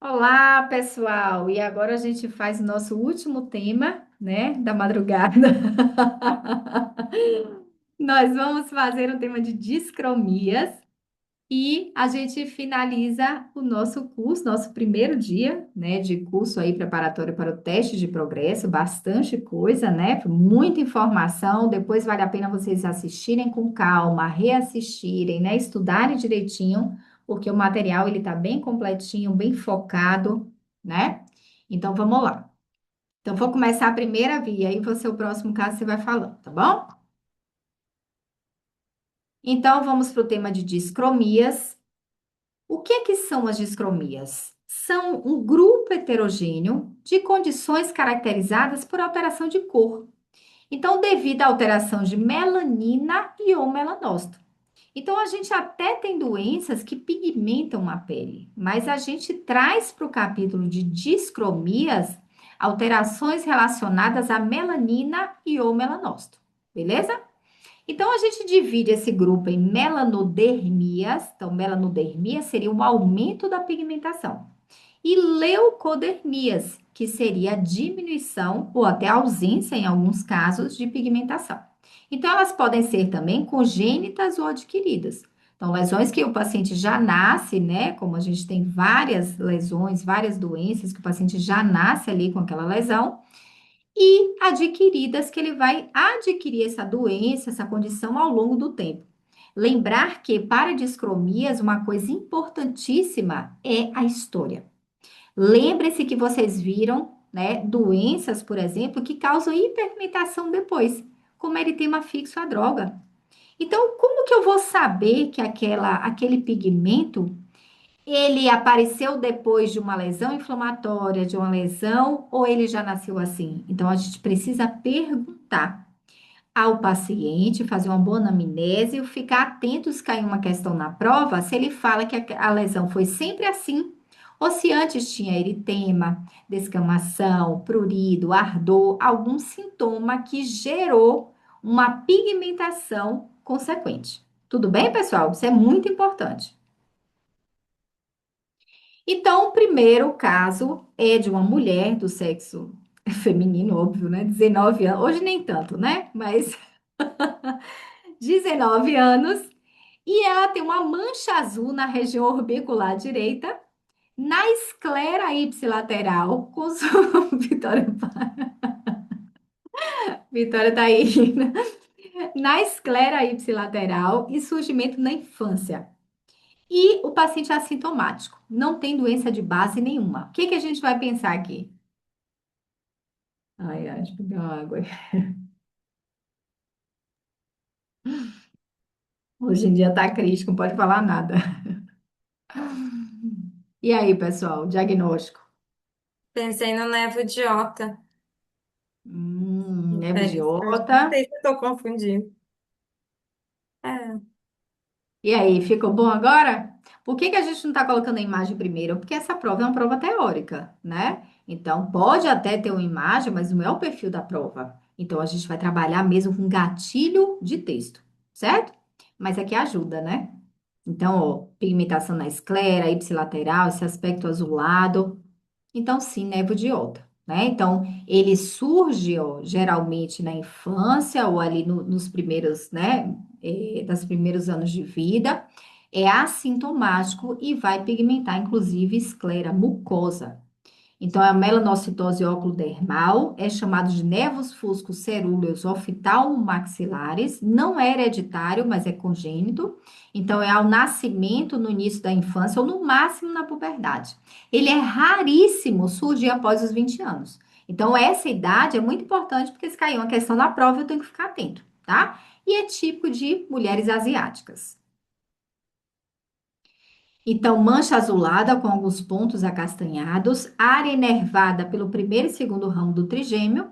Olá, pessoal! E agora a gente faz o nosso último tema, né, da madrugada. Nós vamos fazer um tema de discromias e a gente finaliza o nosso curso, nosso primeiro dia, né, de curso aí preparatório para o teste de progresso, bastante coisa, né? Muita informação. Depois vale a pena vocês assistirem com calma, reassistirem, né, estudarem direitinho, porque o material ele tá bem completinho, bem focado, né? Então vamos lá. Então vou começar a primeira via, aí você o próximo caso você vai falando, tá bom? Então vamos para o tema de discromias. O que é que são as discromias? São um grupo heterogêneo de condições caracterizadas por alteração de cor. Então, devido à alteração de melanina e ou melanócito. Então, a gente até tem doenças que pigmentam a pele, mas a gente traz para o capítulo de discromias alterações relacionadas à melanina e ou melanócito. Beleza? Então, a gente divide esse grupo em melanodermias. Então, melanodermia seria um aumento da pigmentação. E leucodermias, que seria a diminuição ou até ausência, em alguns casos, de pigmentação. Então, elas podem ser também congênitas ou adquiridas. Então, lesões que o paciente já nasce, né? Como a gente tem várias lesões, várias doenças que o paciente já nasce ali com aquela lesão e adquiridas, que ele vai adquirir essa doença, essa condição ao longo do tempo. Lembrar que para discromias, uma coisa importantíssima é a história. Lembre-se que vocês viram, né, doenças, por exemplo, que causam hiperpigmentação depois, como eritema fixo à droga. Então, como que eu vou saber que aquele pigmento ele apareceu depois de uma lesão inflamatória, de uma lesão, ou ele já nasceu assim? Então, a gente precisa perguntar ao paciente, fazer uma boa anamnese e ficar atento se cair uma questão na prova, se ele fala que a lesão foi sempre assim, ou se antes tinha eritema, descamação, prurido, ardor, algum sintoma que gerou uma pigmentação consequente. Tudo bem, pessoal? Isso é muito importante. Então, o primeiro caso é de uma mulher do sexo feminino, óbvio, né? 19 anos, hoje nem tanto, né? Mas 19 anos, e ela tem uma mancha azul na região orbicular direita, na esclera ipsilateral, com Vitória, Vitória tá aí, né? Na esclera ipsilateral e surgimento na infância. E o paciente é assintomático, não tem doença de base nenhuma. O que que a gente vai pensar aqui? Ai, ai, deixa eu beber uma água. Hoje em dia tá crítico, não pode falar nada. E aí, pessoal, diagnóstico? Pensei no Nevo de Oca. Acho que Nebuliota. não sei se eu tô confundindo. É. E aí, ficou bom agora? Por que que a gente não está colocando a imagem primeiro? Porque essa prova é uma prova teórica, né? Então, pode até ter uma imagem, mas não é o perfil da prova. Então, a gente vai trabalhar mesmo com gatilho de texto, certo? Mas aqui ajuda, né? Então, ó, pigmentação na esclera, ipsilateral, esse aspecto azulado. Então, sim, névoa de Otta, né? Então, ele surge, ó, geralmente na infância ou ali nos primeiros, né, das primeiros anos de vida, é assintomático e vai pigmentar, inclusive, esclera mucosa. Então, a melanocitose oculodermal é chamado de nevos fuscos cerúleos oftalmomaxilares, não é hereditário, mas é congênito. Então, é ao nascimento, no início da infância ou no máximo na puberdade. Ele é raríssimo surgir após os 20 anos. Então, essa idade é muito importante porque se cair uma questão na prova, eu tenho que ficar atento, tá? E é típico de mulheres asiáticas. Então, mancha azulada com alguns pontos acastanhados, área inervada pelo primeiro e segundo ramo do trigêmeo,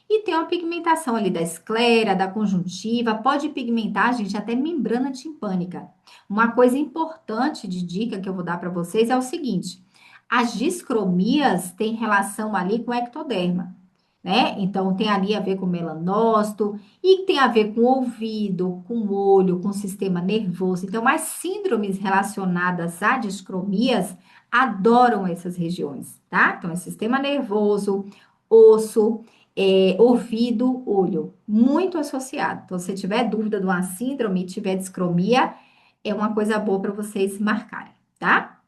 e tem uma pigmentação ali da esclera, da conjuntiva, pode pigmentar, gente, até membrana timpânica. Uma coisa importante de dica que eu vou dar para vocês é o seguinte: as discromias têm relação ali com o ectoderma. né? Então, tem ali a ver com melanócito e tem a ver com ouvido, com olho, com sistema nervoso. Então, as síndromes relacionadas a discromias adoram essas regiões, tá? Então, é sistema nervoso, osso, ouvido, olho, muito associado. Então, se tiver dúvida de uma síndrome e tiver discromia, é uma coisa boa para vocês marcarem, tá?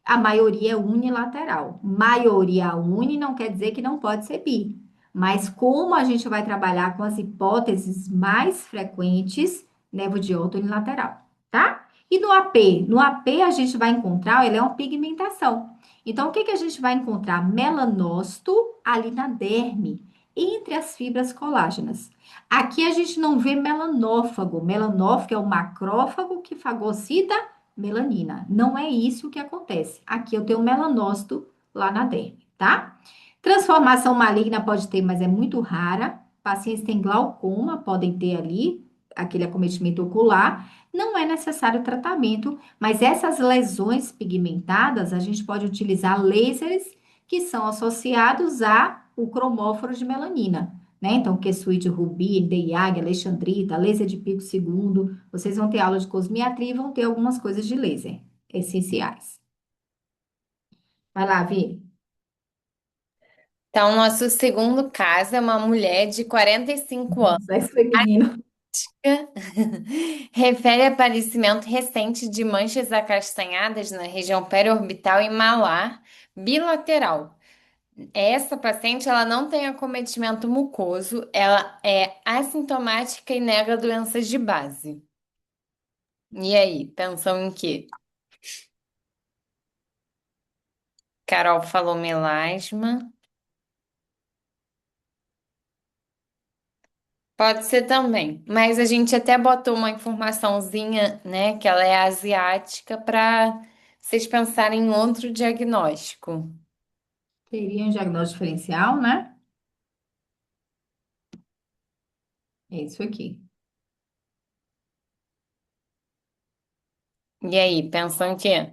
A maioria é unilateral. Maioria uni não quer dizer que não pode ser bi. Mas como a gente vai trabalhar com as hipóteses mais frequentes, nevo de óbito unilateral, tá? E no AP? No AP a gente vai encontrar, ele é uma pigmentação. Então, o que que a gente vai encontrar? Melanócito ali na derme, entre as fibras colágenas. Aqui a gente não vê melanófago. Melanófago é o macrófago que fagocita melanina. Não é isso que acontece. Aqui eu tenho melanócito lá na derme, tá? Transformação maligna pode ter, mas é muito rara. Pacientes têm glaucoma, podem ter ali aquele acometimento ocular. Não é necessário tratamento, mas essas lesões pigmentadas, a gente pode utilizar lasers que são associados a o cromóforo de melanina, né? Então, Quesuite, Rubi, DIAG, Alexandrita, laser de pico segundo. Vocês vão ter aula de cosmiatria e vão ter algumas coisas de laser essenciais. Vai lá, Vi. Então, nosso segundo caso é uma mulher de 45 anos. Sexo feminino. Refere aparecimento recente de manchas acastanhadas na região periorbital e malar bilateral. Essa paciente, ela não tem acometimento mucoso, ela é assintomática e nega doenças de base. E aí, pensam em quê? Carol falou melasma. Pode ser também, mas a gente até botou uma informaçãozinha, né, que ela é asiática para vocês pensarem em outro diagnóstico. Teria um diagnóstico diferencial, né? É isso aqui. E aí, pensam em quê?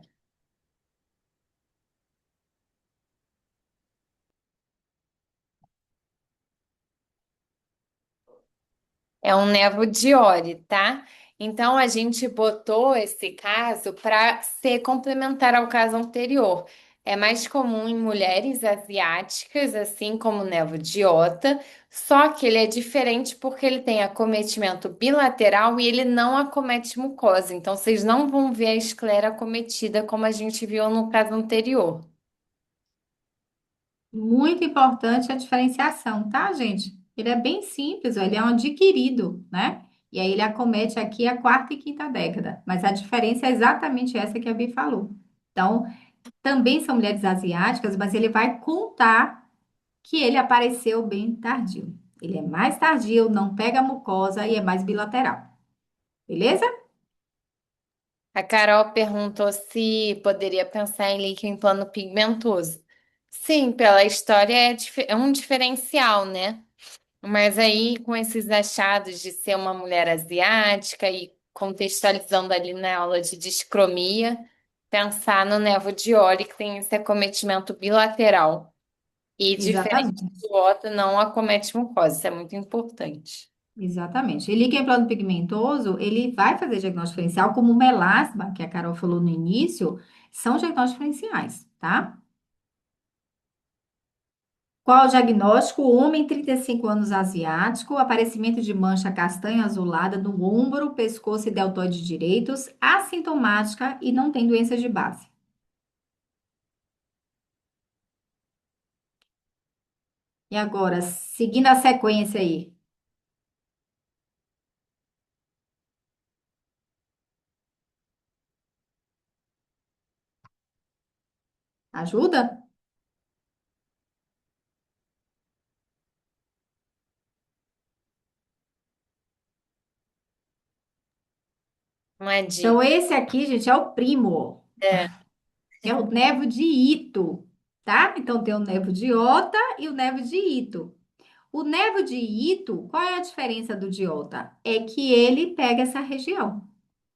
É um nevo de Ori, tá? Então a gente botou esse caso para ser complementar ao caso anterior. É mais comum em mulheres asiáticas, assim como o nevo de Ota, só que ele é diferente porque ele tem acometimento bilateral e ele não acomete mucosa. Então vocês não vão ver a esclera acometida como a gente viu no caso anterior. Muito importante a diferenciação, tá, gente? Ele é bem simples, ó, ele é um adquirido, né? E aí ele acomete aqui a quarta e quinta década. Mas a diferença é exatamente essa que a Bi falou. Então, também são mulheres asiáticas, mas ele vai contar que ele apareceu bem tardio. Ele é mais tardio, não pega mucosa e é mais bilateral. Beleza? A Carol perguntou se poderia pensar em líquido em plano pigmentoso. Sim, pela história é um diferencial, né? Mas aí, com esses achados de ser uma mulher asiática e contextualizando ali na aula de discromia, pensar no nevo de Ori, que tem esse acometimento bilateral. E diferente Exatamente. do Otto, não acomete mucosa. Isso é muito importante. Exatamente. E líquen plano pigmentoso, ele vai fazer diagnóstico diferencial, como o melasma, que a Carol falou no início, são diagnósticos diferenciais, tá? Qual o diagnóstico? Homem, 35 anos, asiático, aparecimento de mancha castanha azulada no ombro, pescoço e deltoide direitos, assintomática e não tem doença de base. E agora, seguindo a sequência aí, ajuda? Uma Então, dica. esse aqui, gente, é o primo. É, É o nevo de Ito, tá? Então tem o nevo de Ota e o nevo de Ito. O nevo de Ito, qual é a diferença do de Ota? É que ele pega essa região,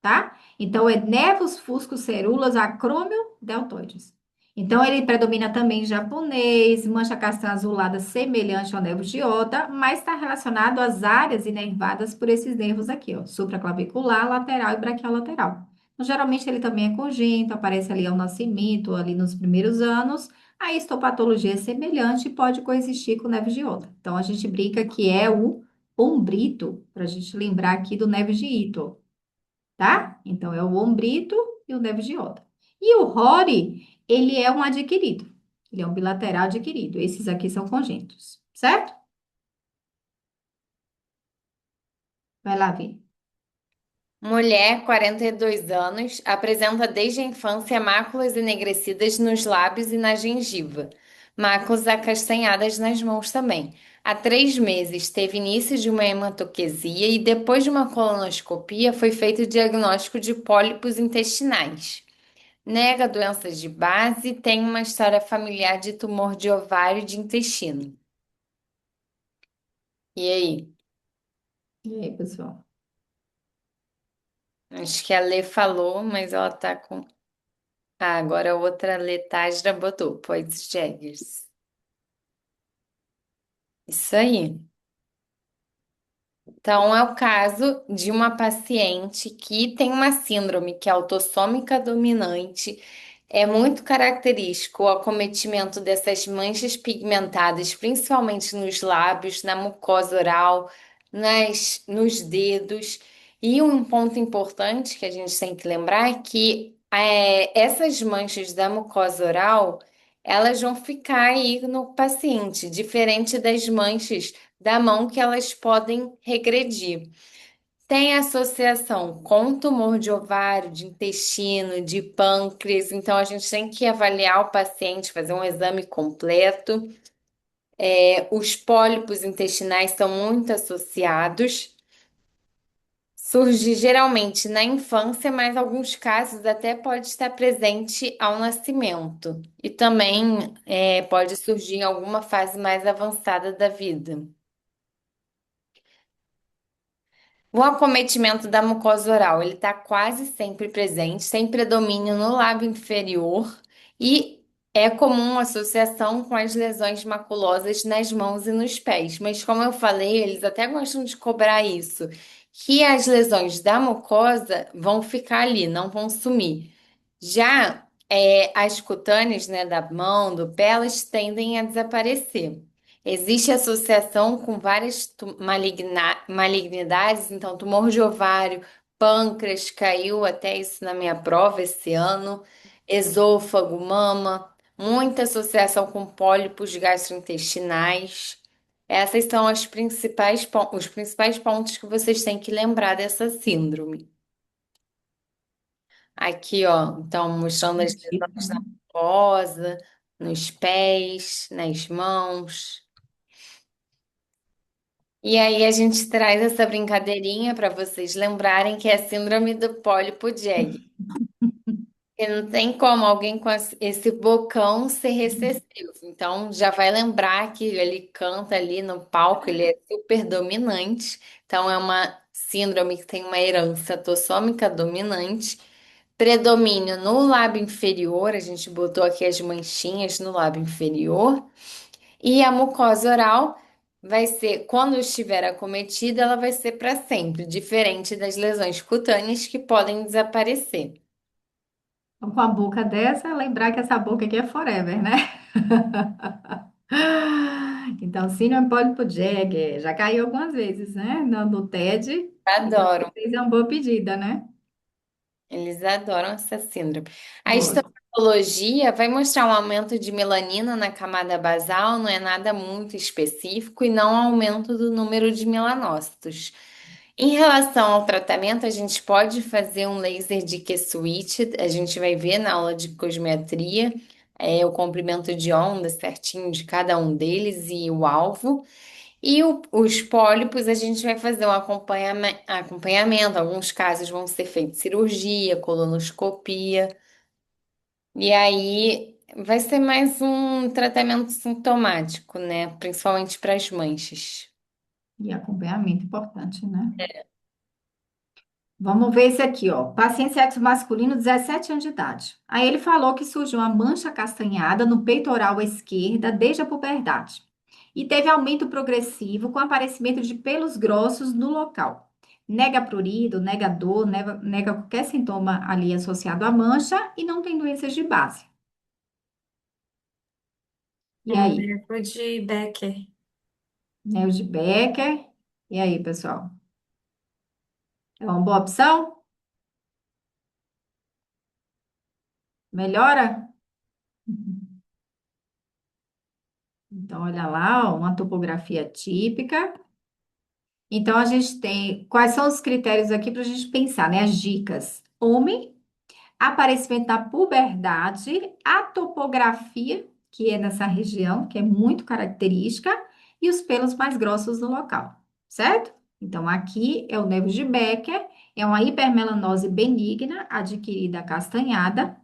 tá? Então é nevos, fuscos, cerúleos, acrômio, deltoides. Então, ele predomina também em japonês, mancha castanha azulada semelhante ao nervo de Oda, mas está relacionado às áreas inervadas por esses nervos aqui, ó, supraclavicular, lateral e braquial-lateral. Então, geralmente, ele também é congênito, aparece ali ao nascimento, ali nos primeiros anos. A histopatologia é semelhante e pode coexistir com o nervo de Oda. Então, a gente brinca que é o ombrito, para a gente lembrar aqui do nervo de Ito, tá? Então, é o ombrito e o nervo de Oda. E o Rory, ele é um adquirido. Ele é um bilateral adquirido. Esses aqui são congênitos, certo? Vai lá, Vini. Mulher, 42 anos, apresenta desde a infância máculas enegrecidas nos lábios e na gengiva, máculas acastanhadas nas mãos também. Há 3 meses teve início de uma hematoquesia e depois de uma colonoscopia foi feito o diagnóstico de pólipos intestinais. Nega doenças de base e tem uma história familiar de tumor de ovário e de intestino. E aí? E aí, pessoal? Acho que a Lê falou, mas ela tá com. Ah, agora a outra Letássia botou, Pois Jaggers. Isso aí. Então, é o caso de uma paciente que tem uma síndrome que é autossômica dominante. É muito característico o acometimento dessas manchas pigmentadas, principalmente nos lábios, na mucosa oral, nos dedos. E um ponto importante que a gente tem que lembrar é que essas manchas da mucosa oral, elas vão ficar aí no paciente, diferente das manchas da mão que elas podem regredir. Tem associação com tumor de ovário, de intestino, de pâncreas, então a gente tem que avaliar o paciente, fazer um exame completo. Os pólipos intestinais são muito associados. Surge geralmente na infância, mas em alguns casos até pode estar presente ao nascimento. E também pode surgir em alguma fase mais avançada da vida. O acometimento da mucosa oral, ele está quase sempre presente, sem predomínio no lábio inferior e é comum associação com as lesões maculosas nas mãos e nos pés. Mas como eu falei, eles até gostam de cobrar isso, que as lesões da mucosa vão ficar ali, não vão sumir. Já as cutâneas, né, da mão, do pé, elas tendem a desaparecer. Existe associação com várias malignidades, então tumor de ovário, pâncreas, caiu até isso na minha prova esse ano, esôfago, mama, muita associação com pólipos gastrointestinais. Essas são os principais pontos que vocês têm que lembrar dessa síndrome. Aqui, ó, então mostrando as Tipo, lesões na né? mucosa, nos pés, nas mãos. E aí a gente traz essa brincadeirinha para vocês lembrarem que é a síndrome do pólipo Jagger. E não tem como alguém com esse bocão ser recessivo. Então já vai lembrar que ele canta ali no palco, ele é super dominante. Então é uma síndrome que tem uma herança autossômica dominante. Predomínio no lábio inferior, a gente botou aqui as manchinhas no lábio inferior. E a mucosa oral vai ser, quando estiver acometida, ela vai ser para sempre, diferente das lesões cutâneas que podem desaparecer. Então, com a boca dessa, lembrar que essa boca aqui é forever, né? Então, síndrome pólipo Jagger, já caiu algumas vezes, né? No TED. Então, Adoram, vocês é uma boa pedida, né? eles adoram essa síndrome. A Gosto. histopatologia vai mostrar um aumento de melanina na camada basal, não é nada muito específico, e não aumento do número de melanócitos. Em relação ao tratamento, a gente pode fazer um laser de Q-switch, a gente vai ver na aula de cosmetria, o comprimento de onda certinho de cada um deles e o alvo. E os pólipos, a gente vai fazer um acompanhamento. Alguns casos vão ser feitos cirurgia, colonoscopia, e aí vai ser mais um tratamento sintomático, né? Principalmente para as manchas. E acompanhamento importante, né? Vamos ver esse aqui, ó. Paciente sexo masculino, 17 anos de idade. Aí ele falou que surgiu uma mancha acastanhada no peitoral à esquerda desde a puberdade. E teve aumento progressivo com aparecimento de pelos grossos no local. Nega prurido, nega dor, nega qualquer sintoma ali associado à mancha e não tem doenças de base. E É um aí? nervo de Becker. Neo de Becker. E aí, pessoal? É uma boa opção? Melhora? Então, olha lá, ó, uma topografia típica. Então, a gente tem. Quais são os critérios aqui para a gente pensar, né? As dicas. Homem, aparecimento da puberdade, a topografia, que é nessa região, que é muito característica, e os pelos mais grossos no local, certo? Então, aqui é o nervo de Becker, é uma hipermelanose benigna adquirida castanhada,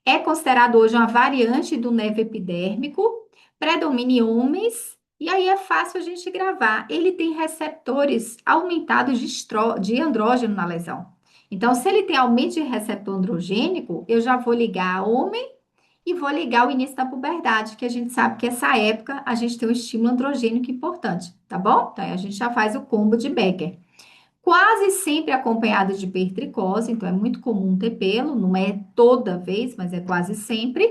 é considerado hoje uma variante do nervo epidérmico, predomina em homens, e aí é fácil a gente gravar. Ele tem receptores aumentados de andrógeno na lesão. Então, se ele tem aumento de receptor androgênico, eu já vou ligar homem e vou ligar o início da puberdade, que a gente sabe que essa época a gente tem um estímulo androgênico importante, tá bom? Então, aí a gente já faz o combo de Becker. Quase sempre acompanhado de hipertricose, então é muito comum ter pelo, não é toda vez, mas é quase sempre.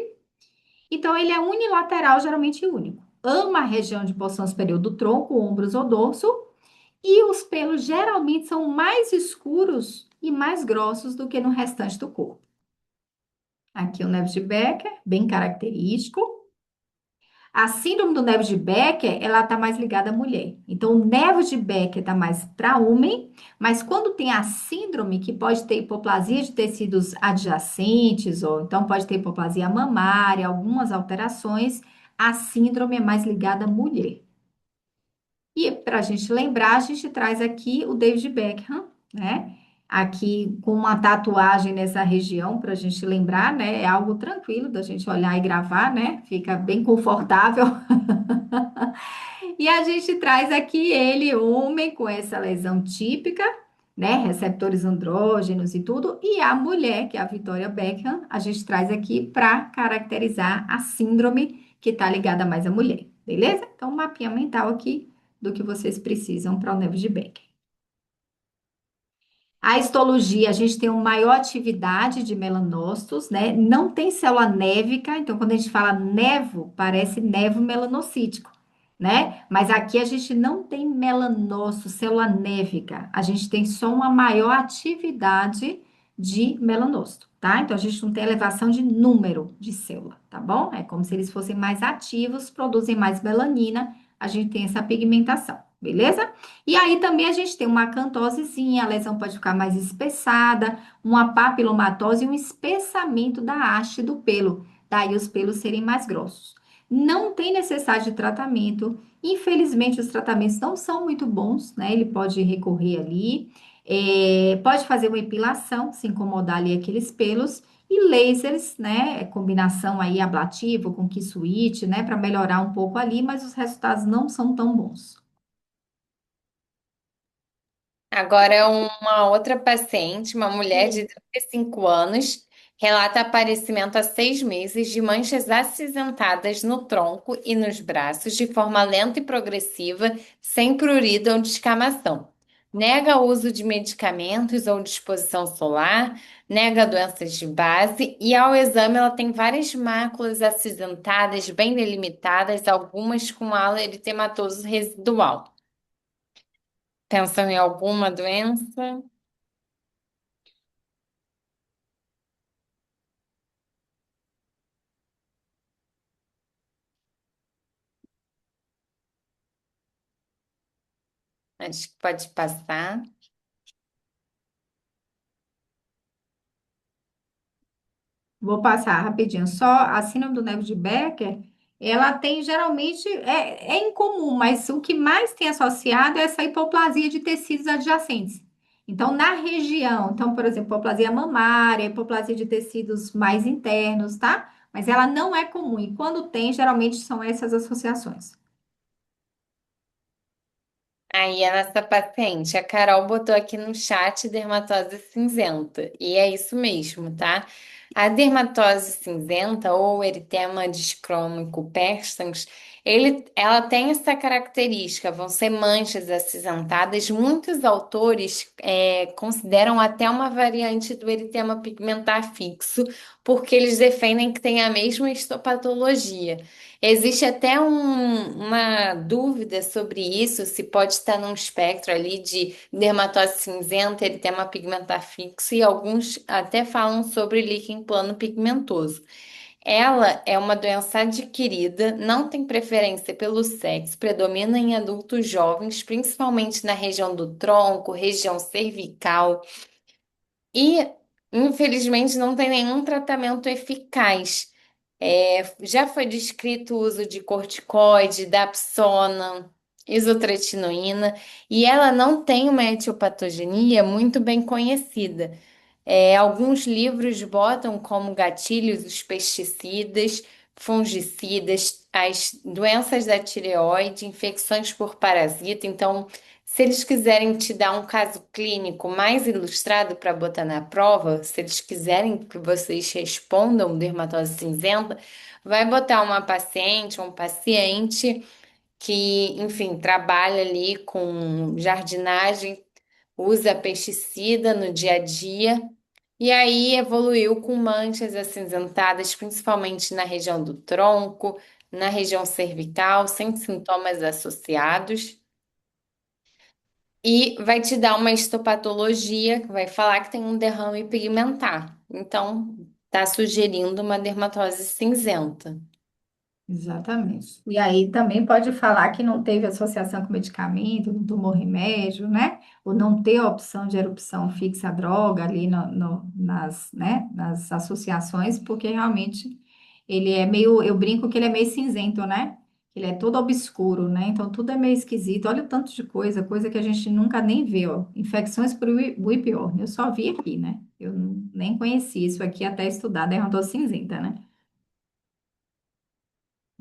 Então, ele é unilateral, geralmente único. Ama a região de porção superior do tronco, ombros ou dorso, e os pelos geralmente são mais escuros e mais grossos do que no restante do corpo. Aqui o nervo de Becker, bem característico. A síndrome do nervo de Becker, ela tá mais ligada à mulher. Então, o nervo de Becker tá mais para homem, mas quando tem a síndrome, que pode ter hipoplasia de tecidos adjacentes, ou então pode ter hipoplasia mamária, algumas alterações, a síndrome é mais ligada à mulher. E para a gente lembrar, a gente traz aqui o David Beckham, né? Aqui com uma tatuagem nessa região, para a gente lembrar, né? É algo tranquilo da gente olhar e gravar, né? Fica bem confortável. E a gente traz aqui ele, homem, com essa lesão típica, né? Receptores andrógenos e tudo. E a mulher, que é a Victoria Beckham, a gente traz aqui para caracterizar a síndrome que está ligada mais à mulher, beleza? Então, um mapinha mental aqui do que vocês precisam para o nervo de Becker. A histologia, a gente tem uma maior atividade de melanócitos, né? Não tem célula névica, então quando a gente fala nevo, parece nevo melanocítico, né? Mas aqui a gente não tem melanócito, célula névica, a gente tem só uma maior atividade de melanócito, tá? Então a gente não tem elevação de número de célula, tá bom? É como se eles fossem mais ativos, produzem mais melanina, a gente tem essa pigmentação, beleza? E aí também a gente tem uma acantosezinha, a lesão pode ficar mais espessada, uma papilomatose e um espessamento da haste do pelo, daí os pelos serem mais grossos. Não tem necessidade de tratamento, infelizmente os tratamentos não são muito bons, né? Ele pode recorrer ali, pode fazer uma epilação, se incomodar ali aqueles pelos, e lasers, né? Combinação aí ablativo com Kisuit, né? Para melhorar um pouco ali, mas os resultados não são tão bons. Agora, uma outra paciente, uma mulher de 35 anos, relata aparecimento há 6 meses de manchas acinzentadas no tronco e nos braços de forma lenta e progressiva, sem prurido ou descamação. Nega o uso de medicamentos ou disposição solar, nega doenças de base e, ao exame, ela tem várias máculas acinzentadas, bem delimitadas, algumas com halo eritematoso residual. Pensam em alguma doença? Acho que pode passar. Vou passar rapidinho. Só a síndrome do nervo de Becker, ela tem geralmente, é incomum, mas o que mais tem associado é essa hipoplasia de tecidos adjacentes. Então, na região, então, por exemplo, hipoplasia mamária, hipoplasia de tecidos mais internos, tá? Mas ela não é comum. E quando tem, geralmente são essas associações. Aí a nossa paciente, a Carol botou aqui no chat dermatose cinzenta. E é isso mesmo, tá? A dermatose cinzenta ou eritema discrômico persistens, ela tem essa característica, vão ser manchas acinzentadas. Muitos autores consideram até uma variante do eritema pigmentar fixo, porque eles defendem que tem a mesma histopatologia. Existe até uma dúvida sobre isso, se pode estar num espectro ali de dermatose cinzenta, eritema pigmentar fixo, e alguns até falam sobre líquen plano pigmentoso. Ela é uma doença adquirida, não tem preferência pelo sexo, predomina em adultos jovens, principalmente na região do tronco, região cervical, e infelizmente não tem nenhum tratamento eficaz. Já foi descrito o uso de corticoide, dapsona, isotretinoína, e ela não tem uma etiopatogenia muito bem conhecida. Alguns livros botam como gatilhos os pesticidas, fungicidas, as doenças da tireoide, infecções por parasita. Então, se eles quiserem te dar um caso clínico mais ilustrado para botar na prova, se eles quiserem que vocês respondam dermatose cinzenta, vai botar uma paciente, um paciente que, enfim, trabalha ali com jardinagem, usa pesticida no dia a dia. E aí evoluiu com manchas acinzentadas, principalmente na região do tronco, na região cervical, sem sintomas associados. E vai te dar uma histopatologia, que vai falar que tem um derrame pigmentar. Então, tá sugerindo uma dermatose cinzenta. Exatamente. E aí também pode falar que não teve associação com medicamento, não tomou remédio, né? Ou não ter opção de erupção fixa à droga ali nas, né, nas associações, porque realmente ele é meio, eu brinco que ele é meio cinzento, né? Ele é todo obscuro, né? Então tudo é meio esquisito. Olha o tanto de coisa, coisa que a gente nunca nem vê, ó. Infecções por Wipior, eu só vi aqui, né? Nem conheci isso aqui até estudar dermatose cinzenta, né?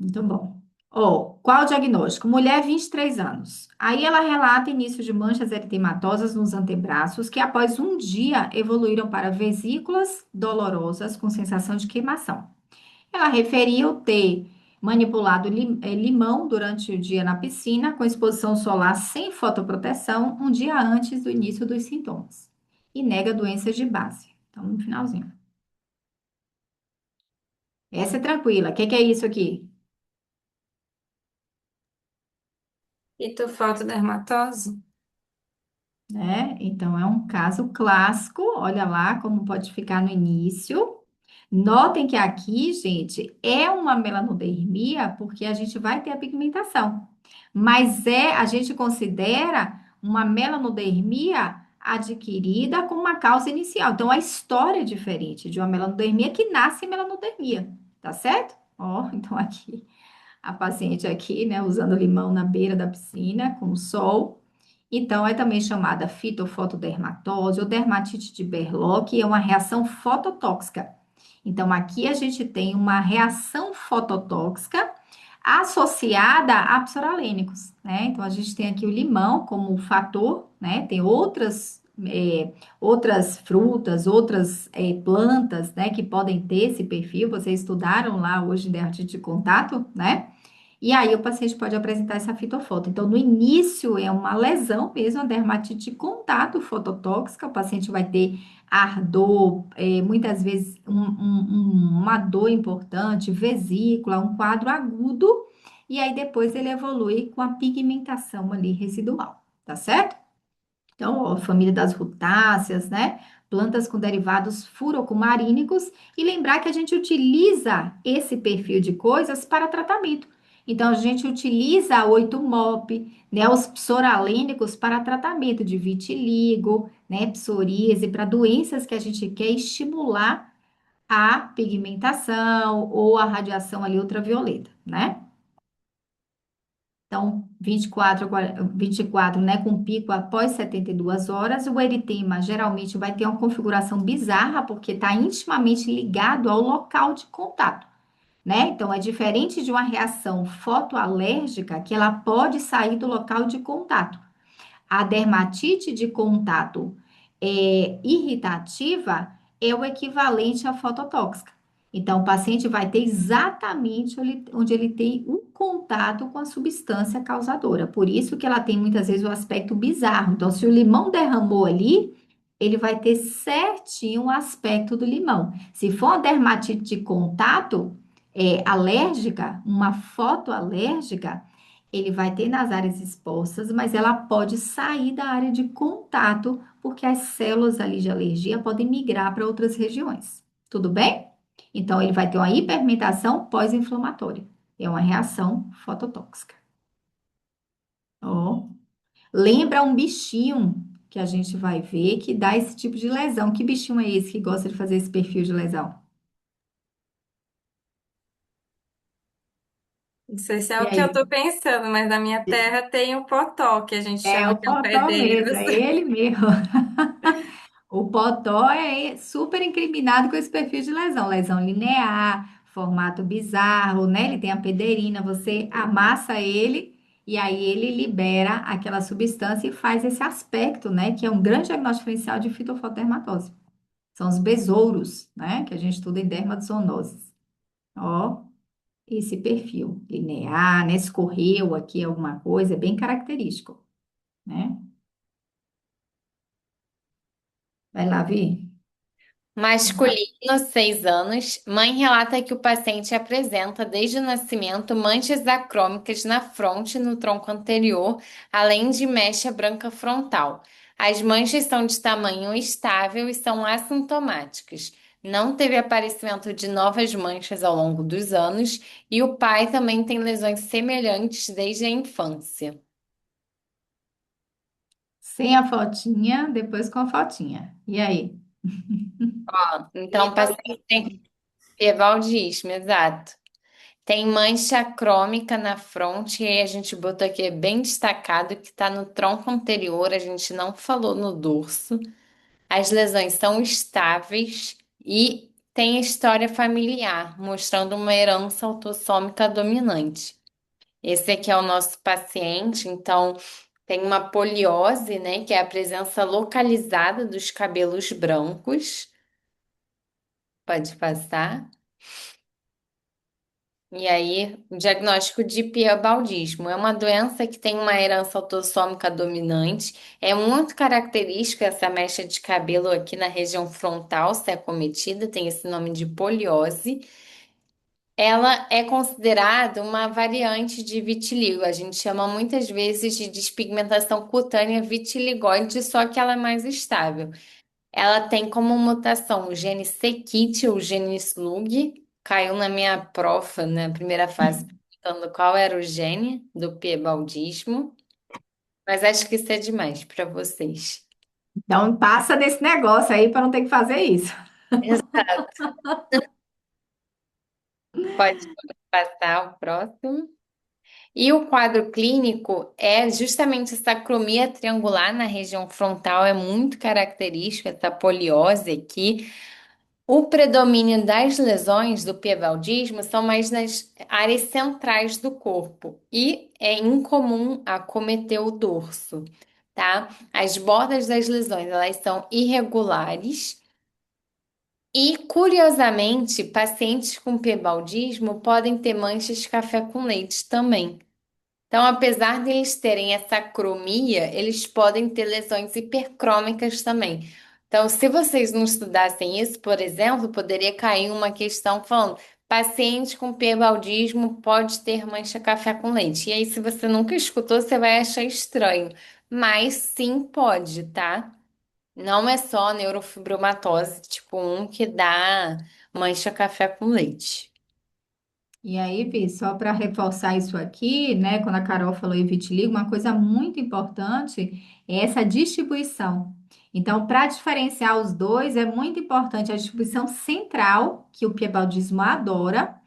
Muito bom. Ó, qual o diagnóstico? Mulher, 23 anos. Aí ela relata início de manchas eritematosas nos antebraços que após um dia evoluíram para vesículas dolorosas com sensação de queimação. Ela referiu ter manipulado limão durante o dia na piscina com exposição solar sem fotoproteção um dia antes do início dos sintomas. E nega doenças de base. Então, no finalzinho. Essa é tranquila. O que que é isso aqui? Fitofotodermatose? Né? Então, é um caso clássico. Olha lá como pode ficar no início. Notem que aqui, gente, é uma melanodermia porque a gente vai ter a pigmentação, mas a gente considera uma melanodermia adquirida com uma causa inicial. Então, a história é diferente de uma melanodermia que nasce em melanodermia, tá certo? Ó, então aqui, a paciente aqui, né, usando limão na beira da piscina com o sol. Então, é também chamada fitofotodermatose ou dermatite de Berlock, é uma reação fototóxica. Então, aqui a gente tem uma reação fototóxica associada a psoralênicos, né? Então, a gente tem aqui o limão como fator, né? Tem outras frutas, outras plantas, né, que podem ter esse perfil. Vocês estudaram lá hoje em dermatite de contato, né? E aí o paciente pode apresentar essa fitofoto. Então, no início é uma lesão mesmo, a dermatite de contato fototóxica, o paciente vai ter ardor, muitas vezes uma dor importante, vesícula, um quadro agudo, e aí depois ele evolui com a pigmentação ali residual, tá certo? Então, ó, família das rutáceas, né? Plantas com derivados furocomarínicos e lembrar que a gente utiliza esse perfil de coisas para tratamento. Então, a gente utiliza a 8-MOP, né, os psoralênicos para tratamento de vitiligo, né, psoríase, para doenças que a gente quer estimular a pigmentação ou a radiação ali ultravioleta, né? Então, 24, né, com pico após 72 horas, o eritema geralmente vai ter uma configuração bizarra, porque está intimamente ligado ao local de contato, né? Então, é diferente de uma reação fotoalérgica, que ela pode sair do local de contato. A dermatite de contato irritativa é o equivalente à fototóxica. Então, o paciente vai ter exatamente onde ele tem um contato com a substância causadora. Por isso que ela tem muitas vezes o aspecto bizarro. Então, se o limão derramou ali, ele vai ter certinho o aspecto do limão. Se for uma dermatite de contato alérgica, uma fotoalérgica, ele vai ter nas áreas expostas, mas ela pode sair da área de contato, porque as células ali de alergia podem migrar para outras regiões. Tudo bem? Então, ele vai ter uma hiperpigmentação pós-inflamatória. É uma reação fototóxica. Ó, lembra um bichinho que a gente vai ver que dá esse tipo de lesão. Que bichinho é esse que gosta de fazer esse perfil de lesão? Não sei se é E o que eu aí? tô pensando, mas na minha terra tem o potó, que a gente É chama o que é o pé potó mesmo, deles. é ele mesmo. O potó é super incriminado com esse perfil de lesão, lesão linear, formato bizarro, né? Ele tem a pederina, você amassa ele e aí ele libera aquela substância e faz esse aspecto, né? Que é um grande diagnóstico diferencial de fitofotodermatose. São os besouros, né? Que a gente estuda em dermatozoonoses. Ó, esse perfil linear, né? Escorreu aqui alguma coisa, é bem característico, né? Vai lá, Vi. Masculino, 6 anos. Mãe relata que o paciente apresenta, desde o nascimento, manchas acrômicas na fronte e no tronco anterior, além de mecha branca frontal. As manchas são de tamanho estável e são assintomáticas. Não teve aparecimento de novas manchas ao longo dos anos, e o pai também tem lesões semelhantes desde a infância. Sem a fotinha, depois com a fotinha. E aí? Ó, então, o paciente tem Evaldismo, exato. Tem mancha crômica na fronte, e aí a gente botou aqui é bem destacado que está no tronco anterior, a gente não falou no dorso. As lesões são estáveis e tem história familiar, mostrando uma herança autossômica dominante. Esse aqui é o nosso paciente, então tem uma poliose, né, que é a presença localizada dos cabelos brancos. Pode passar. E aí, o diagnóstico de piebaldismo é uma doença que tem uma herança autossômica dominante. É muito característica essa mecha de cabelo aqui na região frontal ser acometida, tem esse nome de poliose. Ela é considerada uma variante de vitiligo. A gente chama muitas vezes de despigmentação cutânea vitiligoide, só que ela é mais estável. Ela tem como mutação o gene CKIT, ou gene SLUG. Caiu na minha prova, na primeira fase, perguntando qual era o gene do piebaldismo. Mas acho que isso é demais para vocês. Então, passa desse negócio aí para não ter que fazer isso. Exato. Pode passar o próximo. E o quadro clínico é justamente essa acromia triangular na região frontal, é muito característica, essa poliose aqui. O predomínio das lesões do piebaldismo são mais nas áreas centrais do corpo e é incomum acometer o dorso, tá? As bordas das lesões, elas são irregulares e, curiosamente, pacientes com piebaldismo podem ter manchas de café com leite também. Então, apesar de eles terem essa cromia, eles podem ter lesões hipercrômicas também. Então, se vocês não estudassem isso, por exemplo, poderia cair uma questão falando: paciente com piebaldismo pode ter mancha café com leite. E aí, se você nunca escutou, você vai achar estranho. Mas sim pode, tá? Não é só neurofibromatose tipo 1 que dá mancha café com leite. E aí, Vi, só para reforçar isso aqui, né? Quando a Carol falou em vitiligo, uma coisa muito importante é essa distribuição. Então, para diferenciar os dois, é muito importante a distribuição central, que o piebaldismo adora,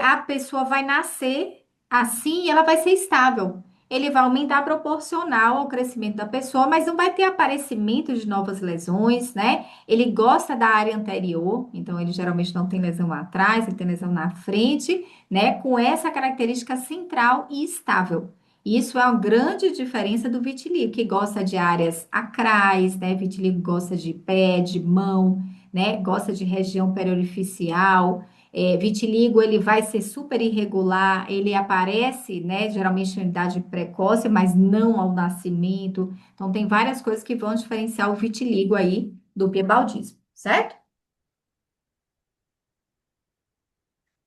a pessoa vai nascer assim e ela vai ser estável. Ele vai aumentar proporcional ao crescimento da pessoa, mas não vai ter aparecimento de novas lesões, né? Ele gosta da área anterior, então ele geralmente não tem lesão atrás, ele tem lesão na frente, né? Com essa característica central e estável. Isso é uma grande diferença do vitiligo, que gosta de áreas acrais, né? Vitiligo gosta de pé, de mão, né? Gosta de região periorificial. Vitiligo, ele vai ser super irregular, ele aparece, né? Geralmente em idade precoce, mas não ao nascimento. Então, tem várias coisas que vão diferenciar o vitiligo aí do piebaldismo, certo?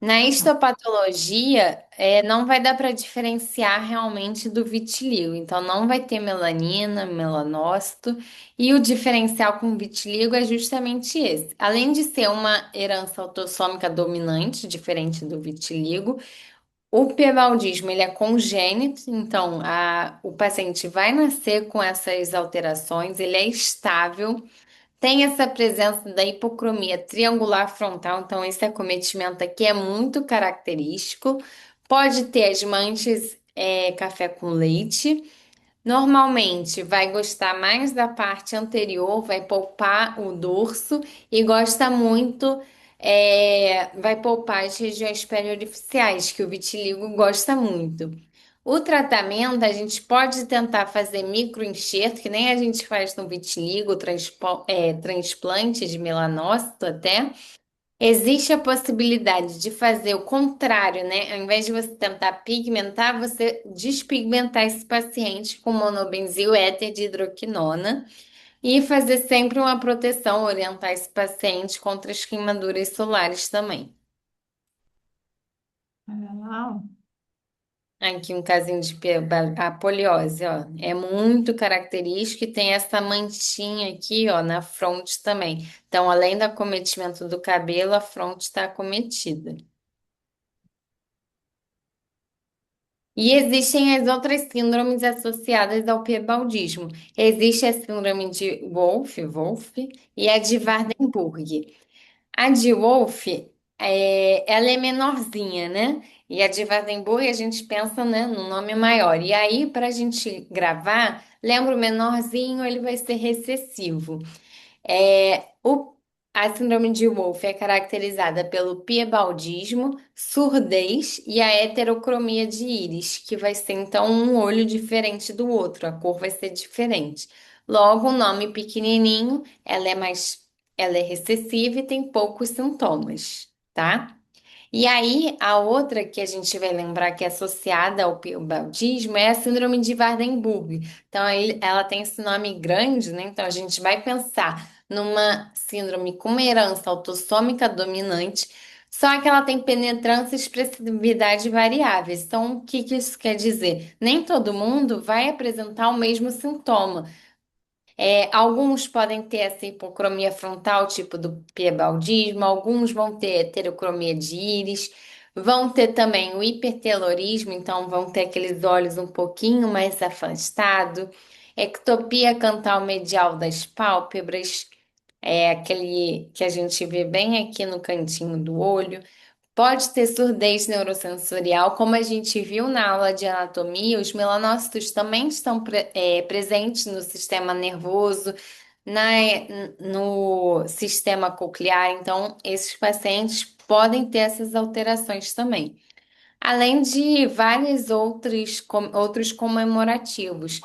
Na histopatologia, não vai dar para diferenciar realmente do vitiligo. Então, não vai ter melanina, melanócito. E o diferencial com o vitiligo é justamente esse. Além de ser uma herança autossômica dominante, diferente do vitiligo, o piebaldismo ele é congênito. Então, o paciente vai nascer com essas alterações, ele é estável. Tem essa presença da hipocromia triangular frontal, então esse acometimento aqui é muito característico. Pode ter as manchas café com leite. Normalmente vai gostar mais da parte anterior, vai poupar o dorso e gosta muito, vai poupar as regiões periorficiais, que o vitiligo gosta muito. O tratamento, a gente pode tentar fazer microenxerto, que nem a gente faz no vitiligo, transplante de melanócito até. Existe a possibilidade de fazer o contrário, né? Ao invés de você tentar pigmentar, você despigmentar esse paciente com monobenzil éter de hidroquinona e fazer sempre uma proteção, orientar esse paciente contra as queimaduras solares também. Ah, Aqui um casinho de a poliose, ó. É muito característico e tem essa manchinha aqui, ó, na fronte também. Então, além do acometimento do cabelo, a fronte está acometida. E existem as outras síndromes associadas ao piebaldismo. Existe a síndrome de Wolff e a de Waardenburg. A de Wolff, ela é menorzinha, né? E a de Waardenburg a gente pensa, né, num nome maior. E aí, para a gente gravar, lembra o menorzinho, ele vai ser recessivo. A síndrome de Wolff é caracterizada pelo piebaldismo, surdez e a heterocromia de íris, que vai ser então um olho diferente do outro, a cor vai ser diferente. Logo, o nome pequenininho, ela é recessiva e tem poucos sintomas, tá? E aí, a outra que a gente vai lembrar que é associada ao piebaldismo é a síndrome de Waardenburg. Então, aí, ela tem esse nome grande, né? Então, a gente vai pensar numa síndrome com uma herança autossômica dominante, só que ela tem penetrância e expressividade variáveis. Então, o que que isso quer dizer? Nem todo mundo vai apresentar o mesmo sintoma. Alguns podem ter essa hipocromia frontal, tipo do piebaldismo, alguns vão ter heterocromia de íris, vão ter também o hipertelorismo, então vão ter aqueles olhos um pouquinho mais afastados, ectopia cantal medial das pálpebras, é aquele que a gente vê bem aqui no cantinho do olho. Pode ter surdez neurosensorial, como a gente viu na aula de anatomia, os melanócitos também estão presentes no sistema nervoso, no sistema coclear, então esses pacientes podem ter essas alterações também. Além de vários outros comemorativos.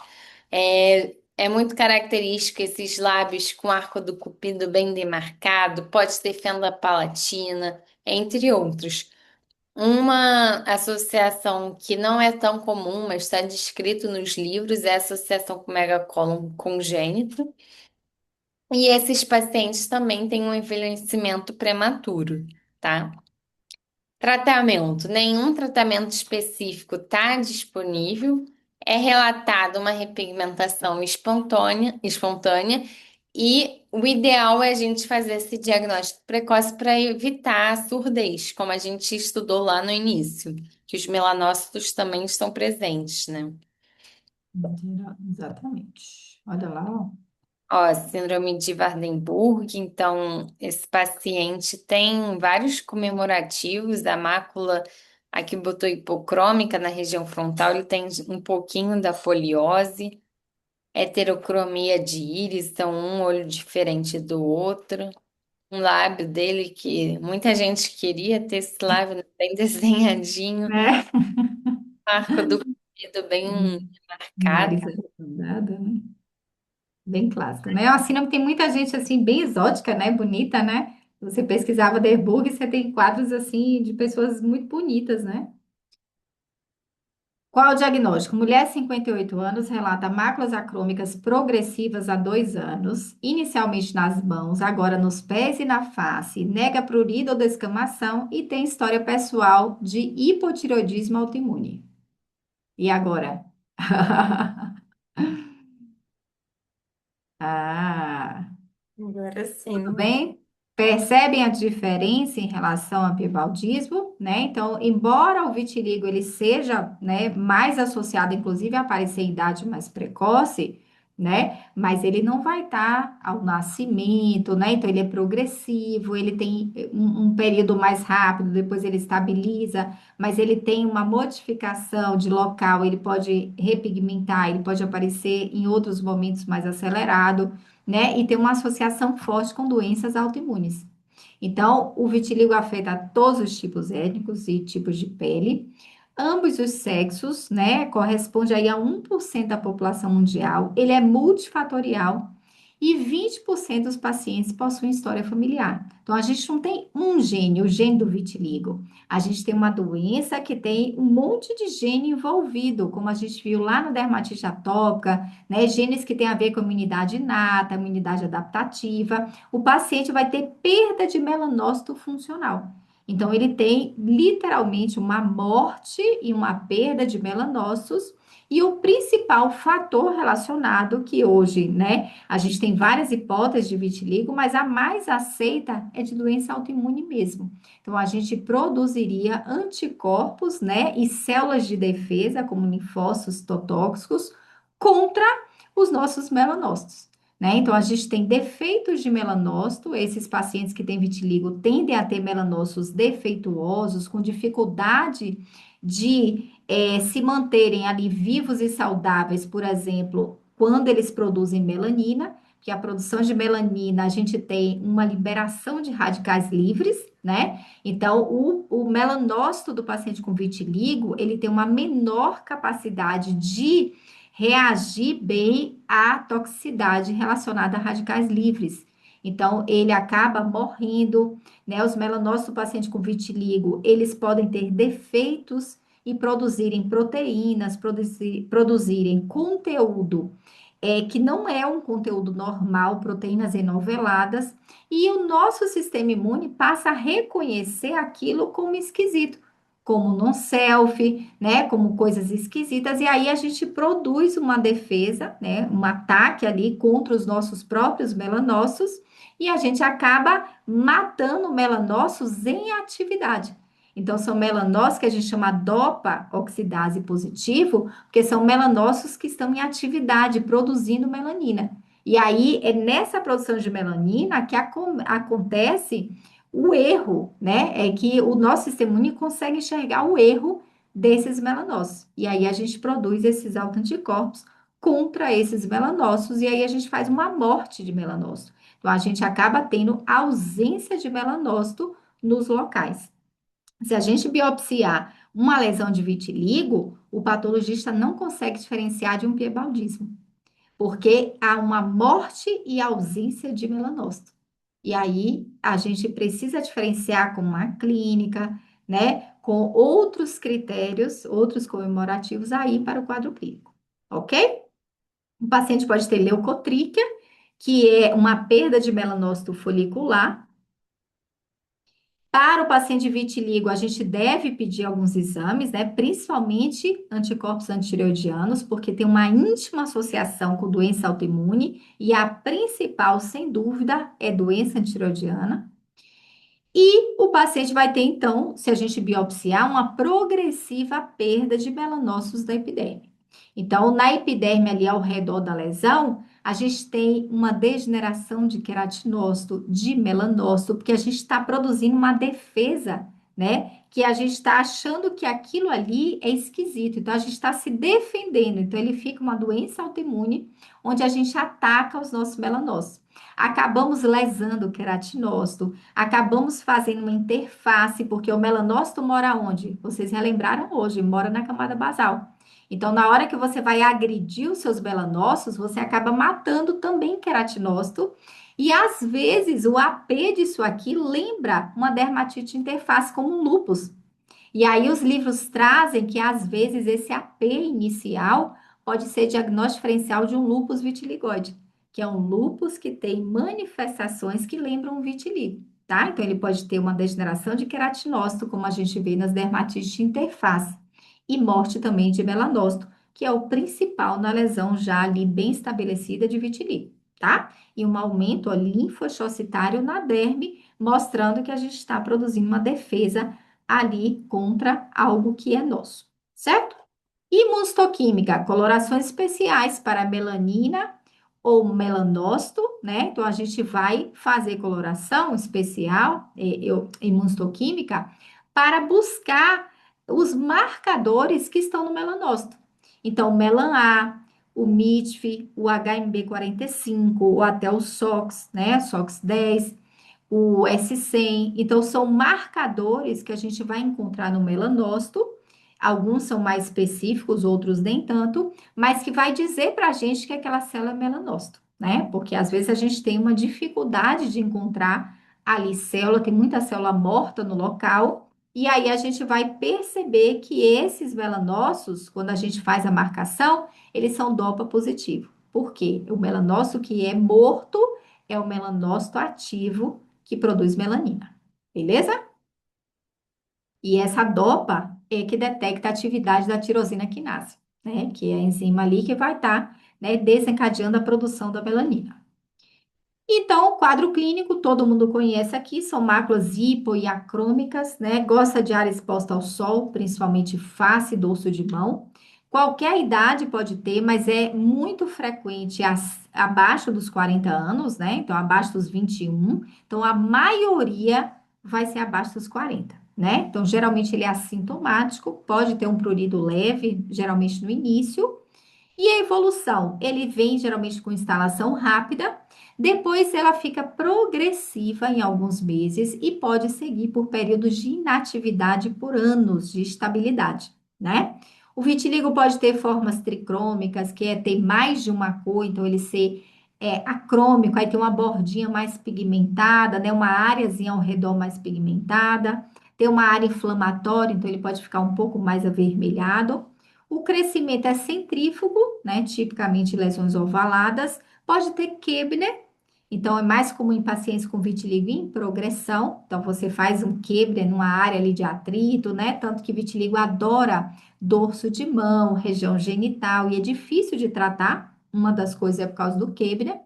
É muito característico esses lábios com arco do cupido bem demarcado, pode ter fenda palatina, entre outros. Uma associação que não é tão comum, mas está descrito nos livros, é a associação com megacólon congênito. E esses pacientes também têm um envelhecimento prematuro, tá? Tratamento: nenhum tratamento específico está disponível. É relatada uma repigmentação espontânea, e o ideal é a gente fazer esse diagnóstico precoce para evitar a surdez, como a gente estudou lá no início, que os melanócitos também estão presentes, né? exatamente. Olha lá, ó. Ó, síndrome de Waardenburg, então esse paciente tem vários comemorativos, a mácula aqui botou hipocrômica na região frontal, ele tem um pouquinho da foliose, heterocromia de íris, então um olho diferente do outro, um lábio dele que muita gente queria ter esse lábio bem desenhadinho, Né? arco do Dedo bem Hum, marcado. Nariz arredondado, né? Bem clássico, né? É uma síndrome que tem muita gente assim, bem exótica, né? Bonita, né? Você pesquisava Derburg, você tem quadros assim de pessoas muito bonitas, né? Qual o diagnóstico? Mulher, 58 anos, relata máculas acrômicas progressivas há 2 anos, inicialmente nas mãos, agora nos pés e na face, nega prurido ou descamação e tem história pessoal de hipotireoidismo autoimune. E agora? Ah. Agora Tudo sim. bem? Percebem a diferença em relação ao piebaldismo, né? Então, embora o vitiligo ele seja, né, mais associado, inclusive, a aparecer em idade mais precoce, né? Mas ele não vai estar ao nascimento, né? Então, ele é progressivo, ele tem um período mais rápido, depois ele estabiliza, mas ele tem uma modificação de local, ele pode repigmentar, ele pode aparecer em outros momentos mais acelerado, né? E tem uma associação forte com doenças autoimunes. Então, o vitiligo afeta todos os tipos étnicos e tipos de pele. Ambos os sexos, né? Corresponde aí a 1% da população mundial. Ele é multifatorial e 20% dos pacientes possuem história familiar. Então, a gente não tem um gene, o gene do vitiligo. A gente tem uma doença que tem um monte de gene envolvido, como a gente viu lá no dermatite atópica, né? Genes que têm a ver com a imunidade inata, imunidade adaptativa. O paciente vai ter perda de melanócito funcional. Então, ele tem literalmente uma morte e uma perda de melanócitos. E o principal fator relacionado, que hoje, né, a gente tem várias hipóteses de vitiligo, mas a mais aceita é de doença autoimune mesmo. Então, a gente produziria anticorpos, né, e células de defesa, como linfócitos totóxicos, contra os nossos melanócitos, né? Então, a gente tem defeitos de melanócito, esses pacientes que têm vitiligo tendem a ter melanócitos defeituosos, com dificuldade de se manterem ali vivos e saudáveis, por exemplo, quando eles produzem melanina, que a produção de melanina, a gente tem uma liberação de radicais livres, né? Então, o melanócito do paciente com vitiligo, ele tem uma menor capacidade de reagir bem à toxicidade relacionada a radicais livres. Então, ele acaba morrendo, né? Os melanócitos do paciente com vitiligo, eles podem ter defeitos e produzirem proteínas, produzirem conteúdo que não é um conteúdo normal, proteínas enoveladas, e o nosso sistema imune passa a reconhecer aquilo como esquisito, como non-self, né, como coisas esquisitas, e aí a gente produz uma defesa, né, um ataque ali contra os nossos próprios melanócitos, e a gente acaba matando melanócitos em atividade. Então, são melanócitos que a gente chama dopa oxidase positivo, porque são melanócitos que estão em atividade, produzindo melanina. E aí, é nessa produção de melanina que acontece o erro, né? É que o nosso sistema imune consegue enxergar o erro desses melanócitos. E aí, a gente produz esses autoanticorpos contra esses melanócitos, e aí a gente faz uma morte de melanócito. Então, a gente acaba tendo ausência de melanócito nos locais. Se a gente biopsiar uma lesão de vitiligo, o patologista não consegue diferenciar de um piebaldismo, porque há uma morte e ausência de melanócito. E aí a gente precisa diferenciar com uma clínica, né, com outros critérios, outros comemorativos aí para o quadro clínico, ok? O paciente pode ter leucotríquea, que é uma perda de melanócito folicular. Para o paciente vitiligo, a gente deve pedir alguns exames, né? Principalmente anticorpos antireoidianos, porque tem uma íntima associação com doença autoimune e a principal, sem dúvida, é doença antireoidiana. E o paciente vai ter, então, se a gente biopsiar, uma progressiva perda de melanócitos da epiderme. Então, na epiderme ali ao redor da lesão, a gente tem uma degeneração de queratinócito, de melanócito, porque a gente está produzindo uma defesa, né? Que a gente está achando que aquilo ali é esquisito. Então, a gente está se defendendo. Então, ele fica uma doença autoimune, onde a gente ataca os nossos melanócitos. Acabamos lesando o queratinócito, acabamos fazendo uma interface, porque o melanócito mora onde? Vocês relembraram hoje, mora na camada basal. Então, na hora que você vai agredir os seus melanócitos, você acaba matando também queratinócito. E às vezes o AP disso aqui lembra uma dermatite interface como um lúpus. E aí os livros trazem que às vezes esse AP inicial pode ser diagnóstico diferencial de um lúpus vitiligoide, que é um lúpus que tem manifestações que lembram um vitiligo, tá? Então ele pode ter uma degeneração de queratinócito, como a gente vê nas dermatites de interface, e morte também de melanócito, que é o principal na lesão já ali bem estabelecida de vitiligo, tá? E um aumento linfocitário na derme, mostrando que a gente está produzindo uma defesa ali contra algo que é nosso, certo? Imunohistoquímica, colorações especiais para melanina ou melanócito, né? Então, a gente vai fazer coloração especial, imunohistoquímica, para buscar os marcadores que estão no melanócito. Então, o melan A, o MITF, o HMB45, ou até o SOX, né? SOX 10, o S100. Então, são marcadores que a gente vai encontrar no melanócito. Alguns são mais específicos, outros nem tanto, mas que vai dizer para a gente que aquela célula é melanócito, né? Porque às vezes a gente tem uma dificuldade de encontrar ali célula, tem muita célula morta no local, e aí a gente vai perceber que esses melanócitos, quando a gente faz a marcação, eles são DOPA positivo. Por quê? O melanócito que é morto é o melanócito ativo que produz melanina, beleza? E essa DOPA é que detecta a atividade da tirosina quinase, né? Que é a enzima ali que vai estar, né, desencadeando a produção da melanina. Então, o quadro clínico, todo mundo conhece aqui, são máculas hipo e acrômicas, né? Gosta de área exposta ao sol, principalmente face e dorso de mão. Qualquer idade pode ter, mas é muito frequente abaixo dos 40 anos, né? Então, abaixo dos 21. Então, a maioria vai ser abaixo dos 40, né? Então, geralmente ele é assintomático, pode ter um prurido leve, geralmente no início. E a evolução? Ele vem geralmente com instalação rápida, depois ela fica progressiva em alguns meses e pode seguir por períodos de inatividade por anos de estabilidade, né? O vitiligo pode ter formas tricrômicas, que é ter mais de uma cor, então ele ser acrômico, aí tem uma bordinha mais pigmentada, né? Uma áreazinha ao redor mais pigmentada, tem uma área inflamatória, então ele pode ficar um pouco mais avermelhado. O crescimento é centrífugo, né? Tipicamente lesões ovaladas. Pode ter Kebner, então é mais comum em pacientes com vitiligo em progressão. Então você faz um Kebner numa área ali de atrito, né? Tanto que vitiligo adora dorso de mão, região genital e é difícil de tratar. Uma das coisas é por causa do Kebner.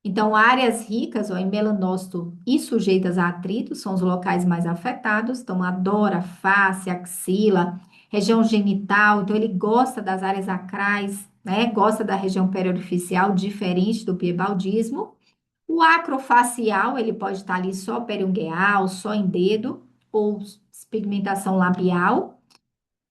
Então, áreas ricas ó, em melanócito e sujeitas a atrito são os locais mais afetados. Então, adora face, axila, região genital. Então, ele gosta das áreas acrais, né? Gosta da região periorficial, diferente do piebaldismo. O acrofacial, ele pode estar ali só periungueal, só em dedo, ou pigmentação labial.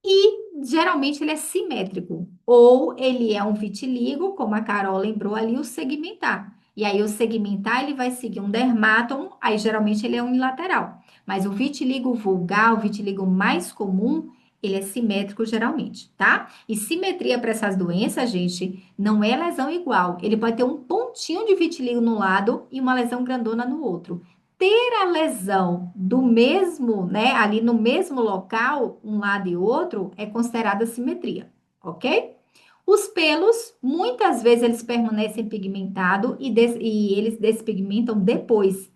E geralmente ele é simétrico, ou ele é um vitiligo, como a Carol lembrou ali, o segmentar. E aí o segmentar ele vai seguir um dermatom, aí geralmente ele é unilateral. Mas o vitiligo vulgar, o vitiligo mais comum, ele é simétrico geralmente, tá? E simetria para essas doenças, gente, não é lesão igual. Ele pode ter um pontinho de vitiligo no lado e uma lesão grandona no outro. Ter a lesão do mesmo, né, ali no mesmo local, um lado e outro, é considerada simetria, ok? Os pelos, muitas vezes eles permanecem pigmentados e eles despigmentam depois.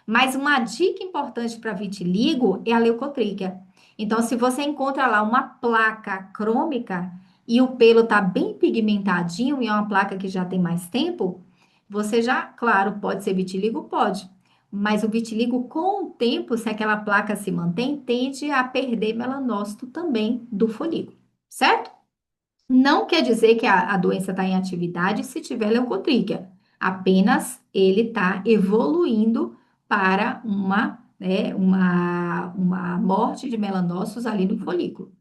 Mas uma dica importante para vitiligo é a leucotríquea. Então, se você encontra lá uma placa crômica e o pelo está bem pigmentadinho e é uma placa que já tem mais tempo, você já, claro, pode ser vitiligo? Pode. Mas o vitiligo, com o tempo, se aquela placa se mantém, tende a perder melanócito também do folículo, certo? Não quer dizer que a doença está em atividade se tiver leucotríquea. Apenas ele está evoluindo para uma morte de melanócitos ali no folículo.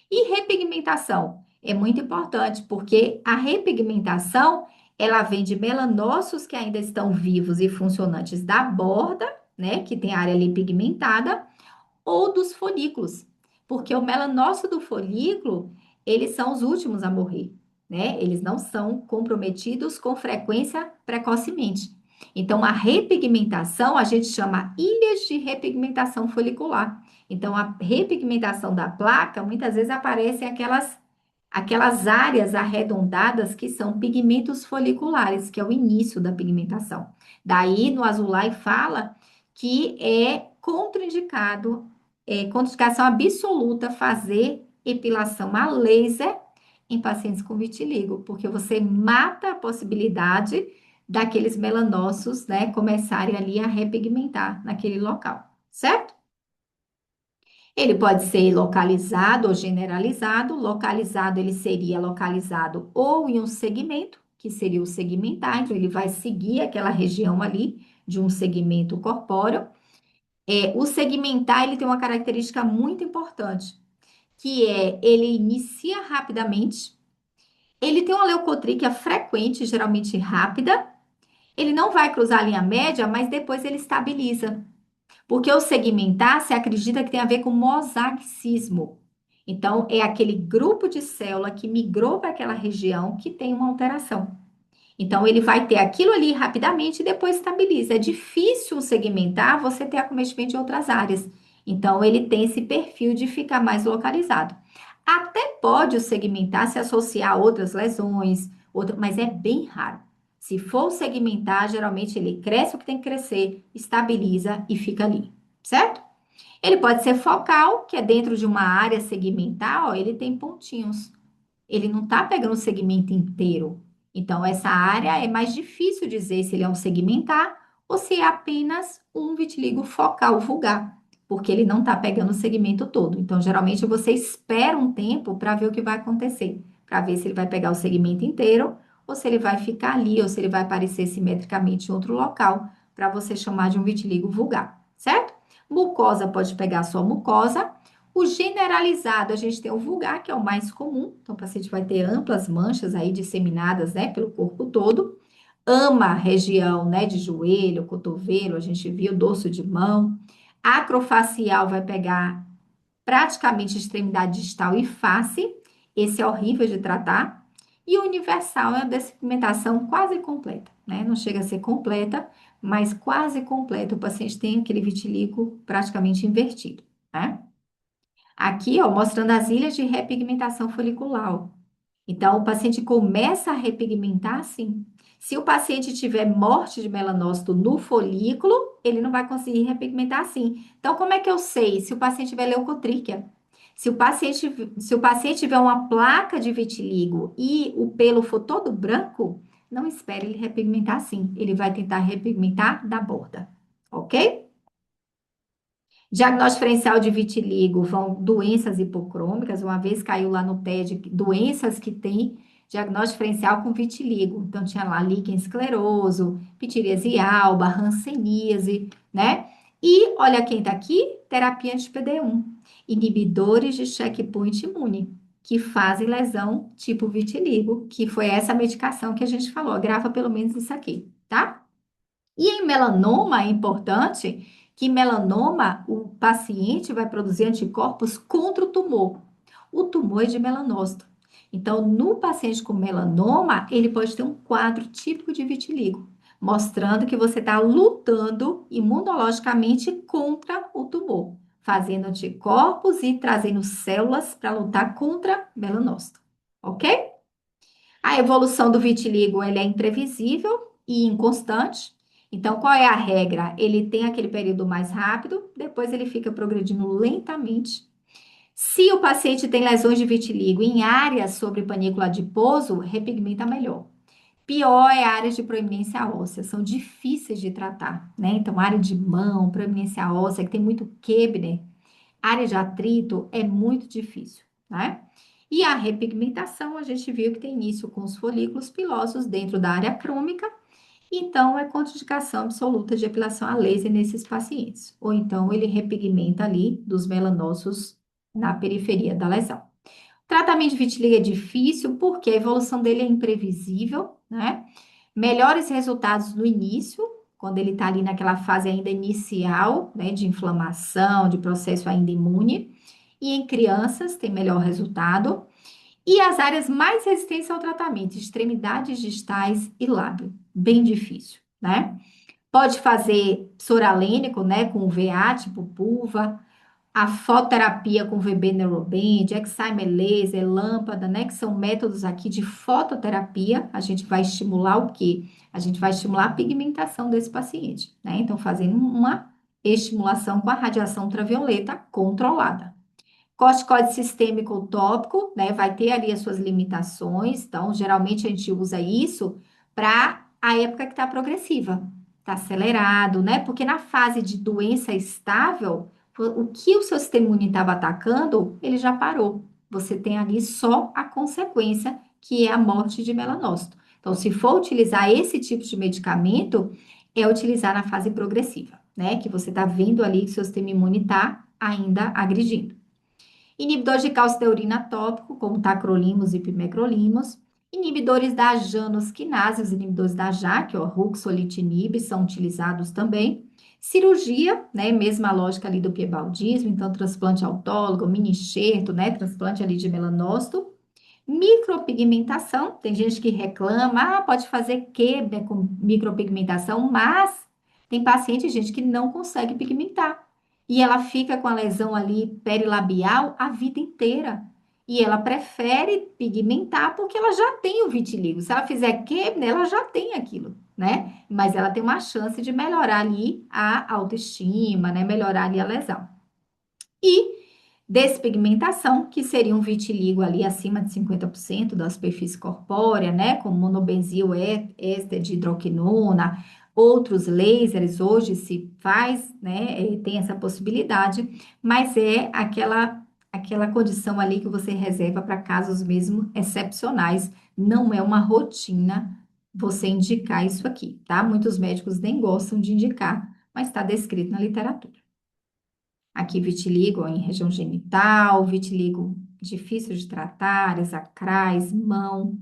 E repigmentação é muito importante, porque a repigmentação ela vem de melanócitos que ainda estão vivos e funcionantes da borda, né, que tem a área ali pigmentada, ou dos folículos, porque o melanócito do folículo eles são os últimos a morrer, né? Eles não são comprometidos com frequência precocemente. Então, a repigmentação a gente chama ilhas de repigmentação folicular. Então, a repigmentação da placa muitas vezes aparecem aquelas áreas arredondadas que são pigmentos foliculares, que é o início da pigmentação. Daí, no Azulay fala que é contraindicado, é contraindicação absoluta fazer epilação a laser em pacientes com vitiligo, porque você mata a possibilidade daqueles melanócitos, né, começarem ali a repigmentar naquele local, certo? Ele pode ser localizado ou generalizado. Localizado, ele seria localizado ou em um segmento, que seria o segmentar, então ele vai seguir aquela região ali de um segmento corpóreo. O segmentar, ele tem uma característica muito importante, que é ele inicia rapidamente, ele tem uma leucotríquea frequente, geralmente rápida, ele não vai cruzar a linha média, mas depois ele estabiliza. Porque o segmentar se acredita que tem a ver com mosaicismo. Então, é aquele grupo de célula que migrou para aquela região que tem uma alteração. Então, ele vai ter aquilo ali rapidamente e depois estabiliza. É difícil segmentar você ter acometimento de outras áreas. Então, ele tem esse perfil de ficar mais localizado. Até pode o segmentar se associar a outras lesões, mas é bem raro. Se for segmentar, geralmente ele cresce o que tem que crescer, estabiliza e fica ali, certo? Ele pode ser focal, que é dentro de uma área segmentar, ó, ele tem pontinhos. Ele não está pegando o segmento inteiro. Então, essa área é mais difícil dizer se ele é um segmentar ou se é apenas um vitiligo focal vulgar, porque ele não está pegando o segmento todo. Então, geralmente você espera um tempo para ver o que vai acontecer, para ver se ele vai pegar o segmento inteiro ou se ele vai ficar ali ou se ele vai aparecer simetricamente em outro local, para você chamar de um vitiligo vulgar, certo? Mucosa pode pegar só mucosa. O generalizado, a gente tem o vulgar, que é o mais comum. Então, o paciente vai ter amplas manchas aí disseminadas, né, pelo corpo todo. Ama região, né, de joelho, cotovelo, a gente viu, dorso de mão. Acrofacial vai pegar praticamente extremidade distal e face. Esse é horrível de tratar. E o universal é a despigmentação quase completa, né? Não chega a ser completa, mas quase completa. O paciente tem aquele vitiligo praticamente invertido, né? Aqui, ó, mostrando as ilhas de repigmentação folicular. Ó. Então, o paciente começa a repigmentar assim. Se o paciente tiver morte de melanócito no folículo, ele não vai conseguir repigmentar assim. Então, como é que eu sei se o paciente tiver leucotríquea? Se o paciente tiver uma placa de vitiligo e o pelo for todo branco, não espere ele repigmentar assim. Ele vai tentar repigmentar da borda, ok? Diagnóstico diferencial de vitiligo vão doenças hipocrômicas, uma vez caiu lá no TED, doenças que têm diagnóstico diferencial com vitiligo. Então, tinha lá líquen escleroso, pitiríase alba, hanseníase, né? E olha quem tá aqui, terapia anti-PD1, inibidores de checkpoint imune, que fazem lesão tipo vitiligo, que foi essa medicação que a gente falou, grava pelo menos isso aqui, tá? E em melanoma é importante que melanoma o paciente vai produzir anticorpos contra o tumor. O tumor é de melanócito. Então, no paciente com melanoma, ele pode ter um quadro típico de vitiligo, mostrando que você está lutando imunologicamente contra o tumor, fazendo anticorpos e trazendo células para lutar contra melanócito, ok? A evolução do vitiligo ele é imprevisível e inconstante. Então, qual é a regra? Ele tem aquele período mais rápido, depois ele fica progredindo lentamente. Se o paciente tem lesões de vitiligo em áreas sobre panícula adiposo, repigmenta melhor. Pior é a área de proeminência óssea, são difíceis de tratar, né? Então, área de mão, proeminência óssea, que tem muito Koebner, área de atrito é muito difícil, né? E a repigmentação, a gente viu que tem início com os folículos pilosos dentro da área crômica, então é contraindicação absoluta de epilação a laser nesses pacientes. Ou então ele repigmenta ali dos melanócitos na periferia da lesão. Tratamento de vitiligo é difícil porque a evolução dele é imprevisível, né? Melhores resultados no início, quando ele está ali naquela fase ainda inicial, né, de inflamação, de processo ainda imune. E em crianças tem melhor resultado. E as áreas mais resistentes ao tratamento, extremidades distais e lábio. Bem difícil, né? Pode fazer soralênico, né, com VA, tipo pulva, a fototerapia com VB Neuroband, Excimer Laser, lâmpada, né, que são métodos aqui de fototerapia. A gente vai estimular o quê? A gente vai estimular a pigmentação desse paciente, né? Então, fazendo uma estimulação com a radiação ultravioleta controlada. Corticoide sistêmico ou tópico, né? Vai ter ali as suas limitações. Então, geralmente a gente usa isso para a época que está progressiva, está acelerado, né? Porque na fase de doença estável, o que o seu sistema imune estava atacando, ele já parou. Você tem ali só a consequência, que é a morte de melanócito. Então, se for utilizar esse tipo de medicamento, é utilizar na fase progressiva, né? Que você está vendo ali que o seu sistema imune está ainda agredindo. Inibidores de calcineurina tópico, como tacrolimus e pimecrolimus. Inibidores da janusquinase, os inibidores da JAK, ó, ruxolitinib, são utilizados também. Cirurgia, né, mesma lógica ali do piebaldismo, então transplante autólogo, mini enxerto, né, transplante ali de melanócito. Micropigmentação, tem gente que reclama, pode fazer quebra com micropigmentação, mas tem paciente, gente, que não consegue pigmentar. E ela fica com a lesão ali perilabial a vida inteira. E ela prefere pigmentar porque ela já tem o vitiligo. Se ela fizer quebra, ela já tem aquilo, né? Mas ela tem uma chance de melhorar ali a autoestima, né? Melhorar ali a lesão. E despigmentação, que seria um vitiligo ali acima de 50% da superfície corpórea, né? Com monobenzil éster de hidroquinona, outros lasers hoje se faz, né? Tem essa possibilidade, mas é aquela condição ali que você reserva para casos mesmo excepcionais, não é uma rotina você indicar isso aqui, tá? Muitos médicos nem gostam de indicar, mas está descrito na literatura. Aqui, vitiligo em região genital, vitiligo difícil de tratar, áreas acrais, mão.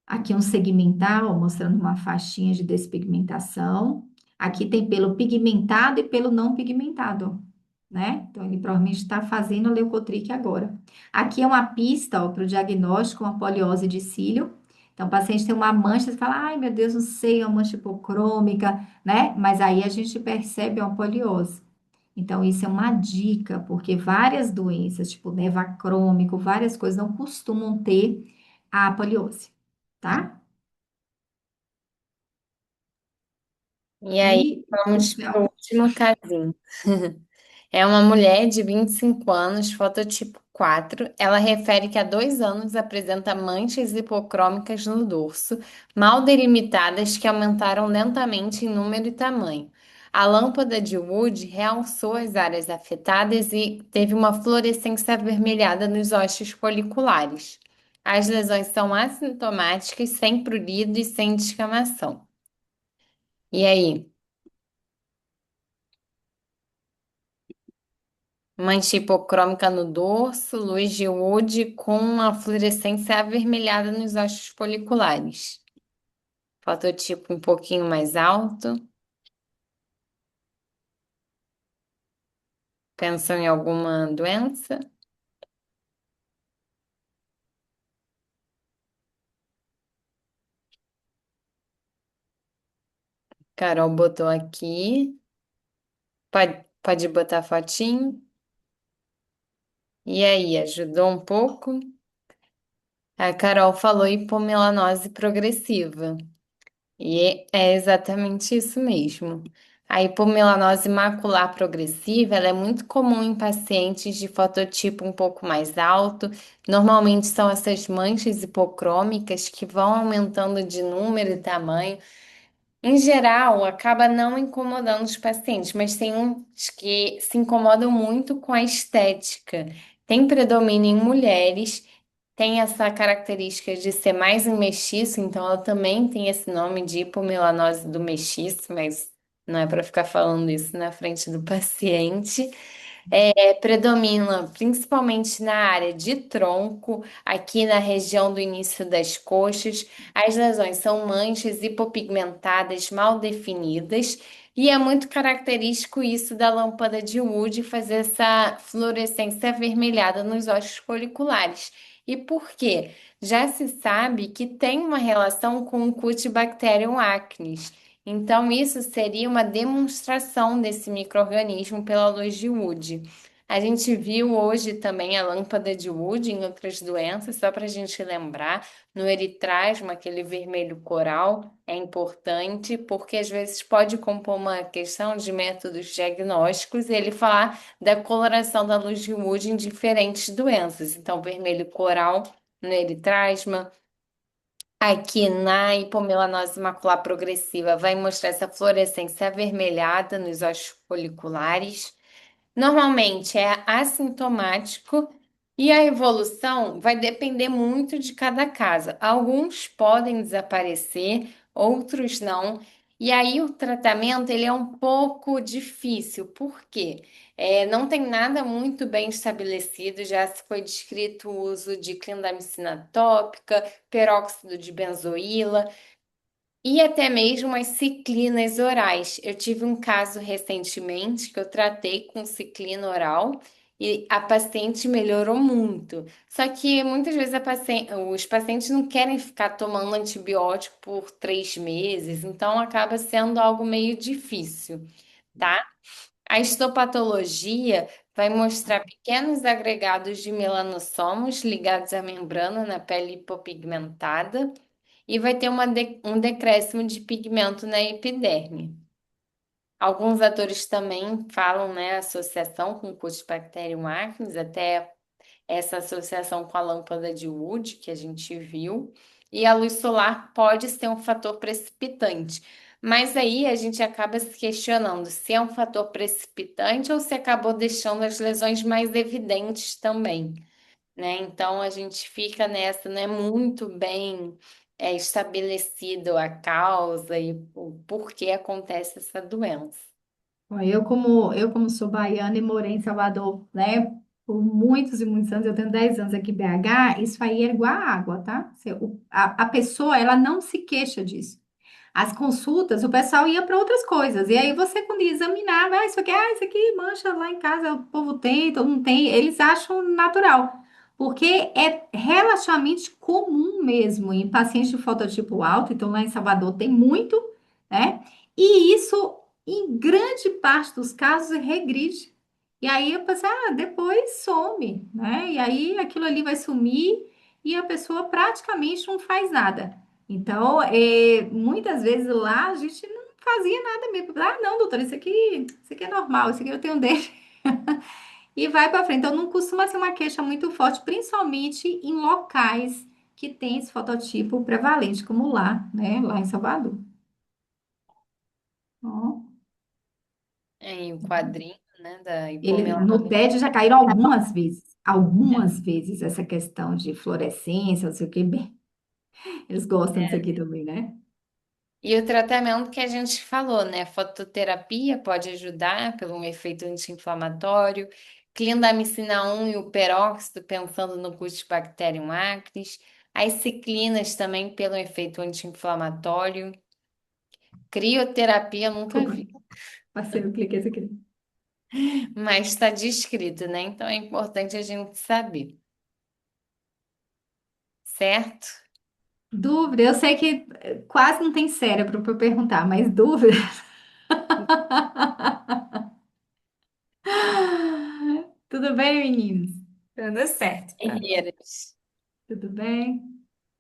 Aqui um segmental, mostrando uma faixinha de despigmentação. Aqui tem pelo pigmentado e pelo não pigmentado, né? Então, ele provavelmente está fazendo a leucotrique agora. Aqui é uma pista para o diagnóstico, uma poliose de cílio. Então, o paciente tem uma mancha, você fala, ai, meu Deus, não sei, é uma mancha hipocrômica, né? Mas aí a gente percebe uma poliose. Então, isso é uma dica, porque várias doenças, tipo nevacrômico, várias coisas não costumam ter a poliose, tá? E aí, E o vamos para o fel- último casinho. É uma mulher de 25 anos, fototipo 4. Ela refere que há 2 anos apresenta manchas hipocrômicas no dorso, mal delimitadas que aumentaram lentamente em número e tamanho. A lâmpada de Wood realçou as áreas afetadas e teve uma fluorescência avermelhada nos ossos foliculares. As lesões são assintomáticas, sem prurido e sem descamação. E aí? Mancha hipocrômica no dorso, luz de Wood com uma fluorescência avermelhada nos ossos foliculares. Fototipo um pouquinho mais alto. Pensam em alguma doença? Carol botou aqui. Pode botar fotinho. E aí, ajudou um pouco? A Carol falou hipomelanose progressiva. E é exatamente isso mesmo. A hipomelanose macular progressiva, ela é muito comum em pacientes de fototipo um pouco mais alto. Normalmente são essas manchas hipocrômicas que vão aumentando de número e tamanho. Em geral, acaba não incomodando os pacientes, mas tem uns que se incomodam muito com a estética. Tem predomínio em mulheres, tem essa característica de ser mais um mestiço, então ela também tem esse nome de hipomelanose do mestiço, mas não é para ficar falando isso na frente do paciente. Predomina principalmente na área de tronco, aqui na região do início das coxas. As lesões são manchas hipopigmentadas mal definidas, e é muito característico isso da lâmpada de Wood fazer essa fluorescência avermelhada nos ossos foliculares. E por quê? Já se sabe que tem uma relação com o Cutibacterium acnes. Então, isso seria uma demonstração desse micro-organismo pela luz de Wood. A gente viu hoje também a lâmpada de Wood em outras doenças, só para a gente lembrar, no eritrasma, aquele vermelho coral, é importante, porque às vezes pode compor uma questão de métodos diagnósticos e ele falar da coloração da luz de Wood em diferentes doenças. Então, vermelho coral no eritrasma, aqui na hipomelanose macular progressiva, vai mostrar essa fluorescência avermelhada nos ossos foliculares. Normalmente é assintomático e a evolução vai depender muito de cada caso. Alguns podem desaparecer, outros não. E aí o tratamento ele é um pouco difícil, por quê? Não tem nada muito bem estabelecido, já se foi descrito o uso de clindamicina tópica, peróxido de benzoíla, e até mesmo as ciclinas orais. Eu tive um caso recentemente que eu tratei com ciclina oral e a paciente melhorou muito. Só que muitas vezes os pacientes não querem ficar tomando antibiótico por 3 meses, então acaba sendo algo meio difícil, tá? A histopatologia vai mostrar pequenos agregados de melanossomos ligados à membrana na pele hipopigmentada e vai ter um decréscimo de pigmento na epiderme. Alguns atores também falam, né, associação com Cutibacterium acnes, até essa associação com a lâmpada de Wood que a gente viu. E a luz solar pode ser um fator precipitante. Mas aí a gente acaba se questionando se é um fator precipitante ou se acabou deixando as lesões mais evidentes também, né? Então a gente fica nessa, não é muito bem estabelecido a causa e o porquê acontece essa doença. Bom, eu como sou baiana e morei em Salvador, né, por muitos e muitos anos, eu tenho 10 anos aqui em BH, isso aí é igual a água, tá? A pessoa, ela não se queixa disso. As consultas, o pessoal ia para outras coisas. E aí você, quando ia examinar, isso aqui mancha lá em casa, o povo tem, todo mundo tem, eles acham natural. Porque é relativamente comum mesmo em pacientes de fototipo alto, então lá em Salvador tem muito, né? E isso, em grande parte dos casos, regride. E aí eu pensei, depois some, né? E aí aquilo ali vai sumir e a pessoa praticamente não faz nada. Então, muitas vezes lá a gente não fazia nada mesmo. Não, doutora, isso aqui é normal, isso aqui eu tenho dente. E vai para frente. Então, não costuma ser uma queixa muito forte, principalmente em locais que tem esse fototipo prevalente, como lá, né? Lá em Salvador. Ó. Em o quadrinho, né, da No hipomelanose. TED já caíram algumas vezes essa questão de fluorescência, não sei o que, bem, eles gostam disso aqui também, né? E o tratamento que a gente falou, né? Fototerapia pode ajudar pelo um efeito anti-inflamatório, clindamicina 1 e o peróxido, pensando no Cutibacterium acnes, as ciclinas também pelo efeito anti-inflamatório, crioterapia eu nunca Desculpa, vi, passei, eu cliquei isso aqui. mas está descrito, né? Então é importante a gente saber, certo? Dúvida, eu sei que quase não tem cérebro para perguntar, mas dúvida. Tudo bem, meninos? Tudo certo, tá? Guerreiras. Tudo bem?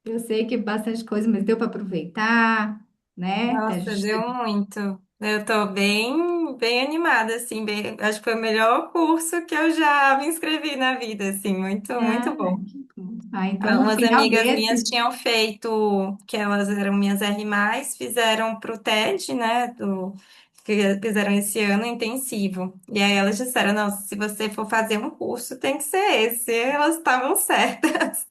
Eu sei que bastante coisa, mas deu para aproveitar, né? A Nossa, gente deu teve... muito. Eu tô bem animada, assim, acho que foi o melhor curso que eu já me inscrevi na vida, assim, muito Ah, bom. que bom. Então no Umas final amigas minhas desse, tinham feito, que elas eram minhas R+, fizeram pro TED, né, que fizeram esse ano intensivo. E aí elas disseram, não, se você for fazer um curso, tem que ser esse. E elas estavam certas.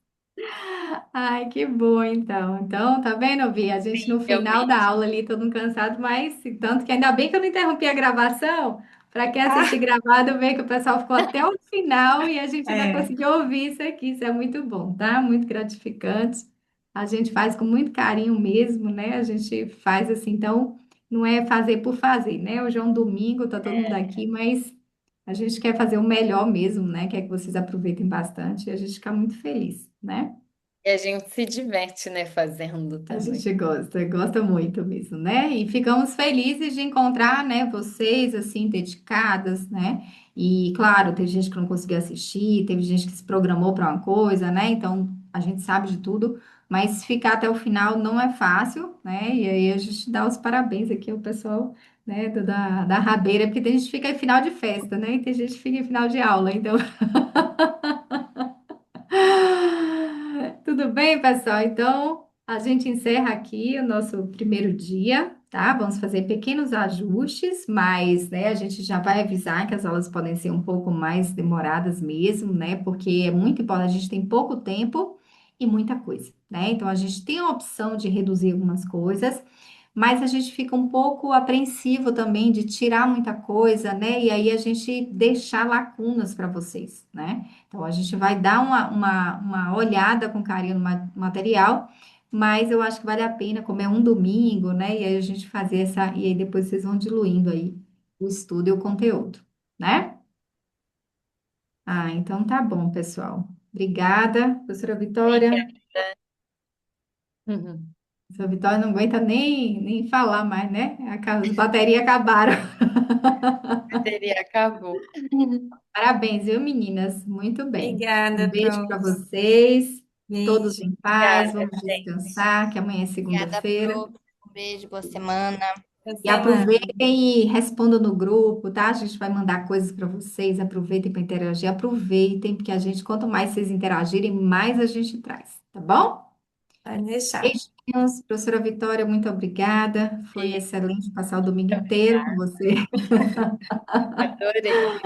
ai, que bom, então. Então, tá vendo, Bia? A gente no Eu final da vi. aula ali, todo mundo cansado, mas tanto que ainda bem que eu não interrompi a gravação. Para quem assistir Ah, gravado, vê que o pessoal ficou até o final e a gente ainda é, conseguiu ouvir isso aqui. Isso é muito bom, tá? Muito gratificante. A gente faz com muito carinho mesmo, né? A gente faz assim, então, não é fazer por fazer, né? Hoje é um domingo, tá todo mundo aqui, mas A gente quer fazer o melhor mesmo, né? Quer que vocês aproveitem bastante e a gente fica muito feliz, né? E a gente se diverte, né, fazendo A também. gente gosta muito mesmo, né? E ficamos felizes de encontrar, né, vocês assim dedicadas, né? E claro, teve gente que não conseguiu assistir, teve gente que se programou para uma coisa, né? Então a gente sabe de tudo, mas ficar até o final não é fácil, né? E aí a gente dá os parabéns aqui ao pessoal, né, da Rabeira, porque tem gente que fica em final de festa, né? E tem gente que fica em final de aula, então tudo bem, pessoal? Então, a gente encerra aqui o nosso primeiro dia, tá? Vamos fazer pequenos ajustes, mas, né, a gente já vai avisar que as aulas podem ser um pouco mais demoradas mesmo, né? Porque é muito importante, a gente tem pouco tempo e muita coisa, né? Então, a gente tem a opção de reduzir algumas coisas, mas a gente fica um pouco apreensivo também de tirar muita coisa, né? E aí a gente deixar lacunas para vocês, né? Então, a gente vai dar uma olhada com carinho no material, mas eu acho que vale a pena, como é um domingo, né? E aí a gente fazer essa, e aí depois vocês vão diluindo aí o estudo e o conteúdo, né? Ah, então tá bom, pessoal. Obrigada, professora Vitória. Obrigada. Uhum. Professora Vitória não aguenta nem falar mais, né? As baterias acabaram. A bateria acabou. Parabéns, viu, meninas? Muito bem. Um Obrigada, beijo para Pro. vocês. Todos Beijo. em paz. Obrigada, Vamos gente. descansar, que amanhã é Obrigada, segunda-feira. Pro. Um beijo, boa semana. Boa E semana. aproveitem e respondam no grupo, tá? A gente vai mandar coisas para vocês. Aproveitem para interagir. Aproveitem, porque a gente, quanto mais vocês interagirem, mais a gente traz, tá bom? Pode deixar. Beijinhos, professora Vitória, muito obrigada. Foi Beijo, excelente passar o domingo inteiro com obrigada. você. Adorei.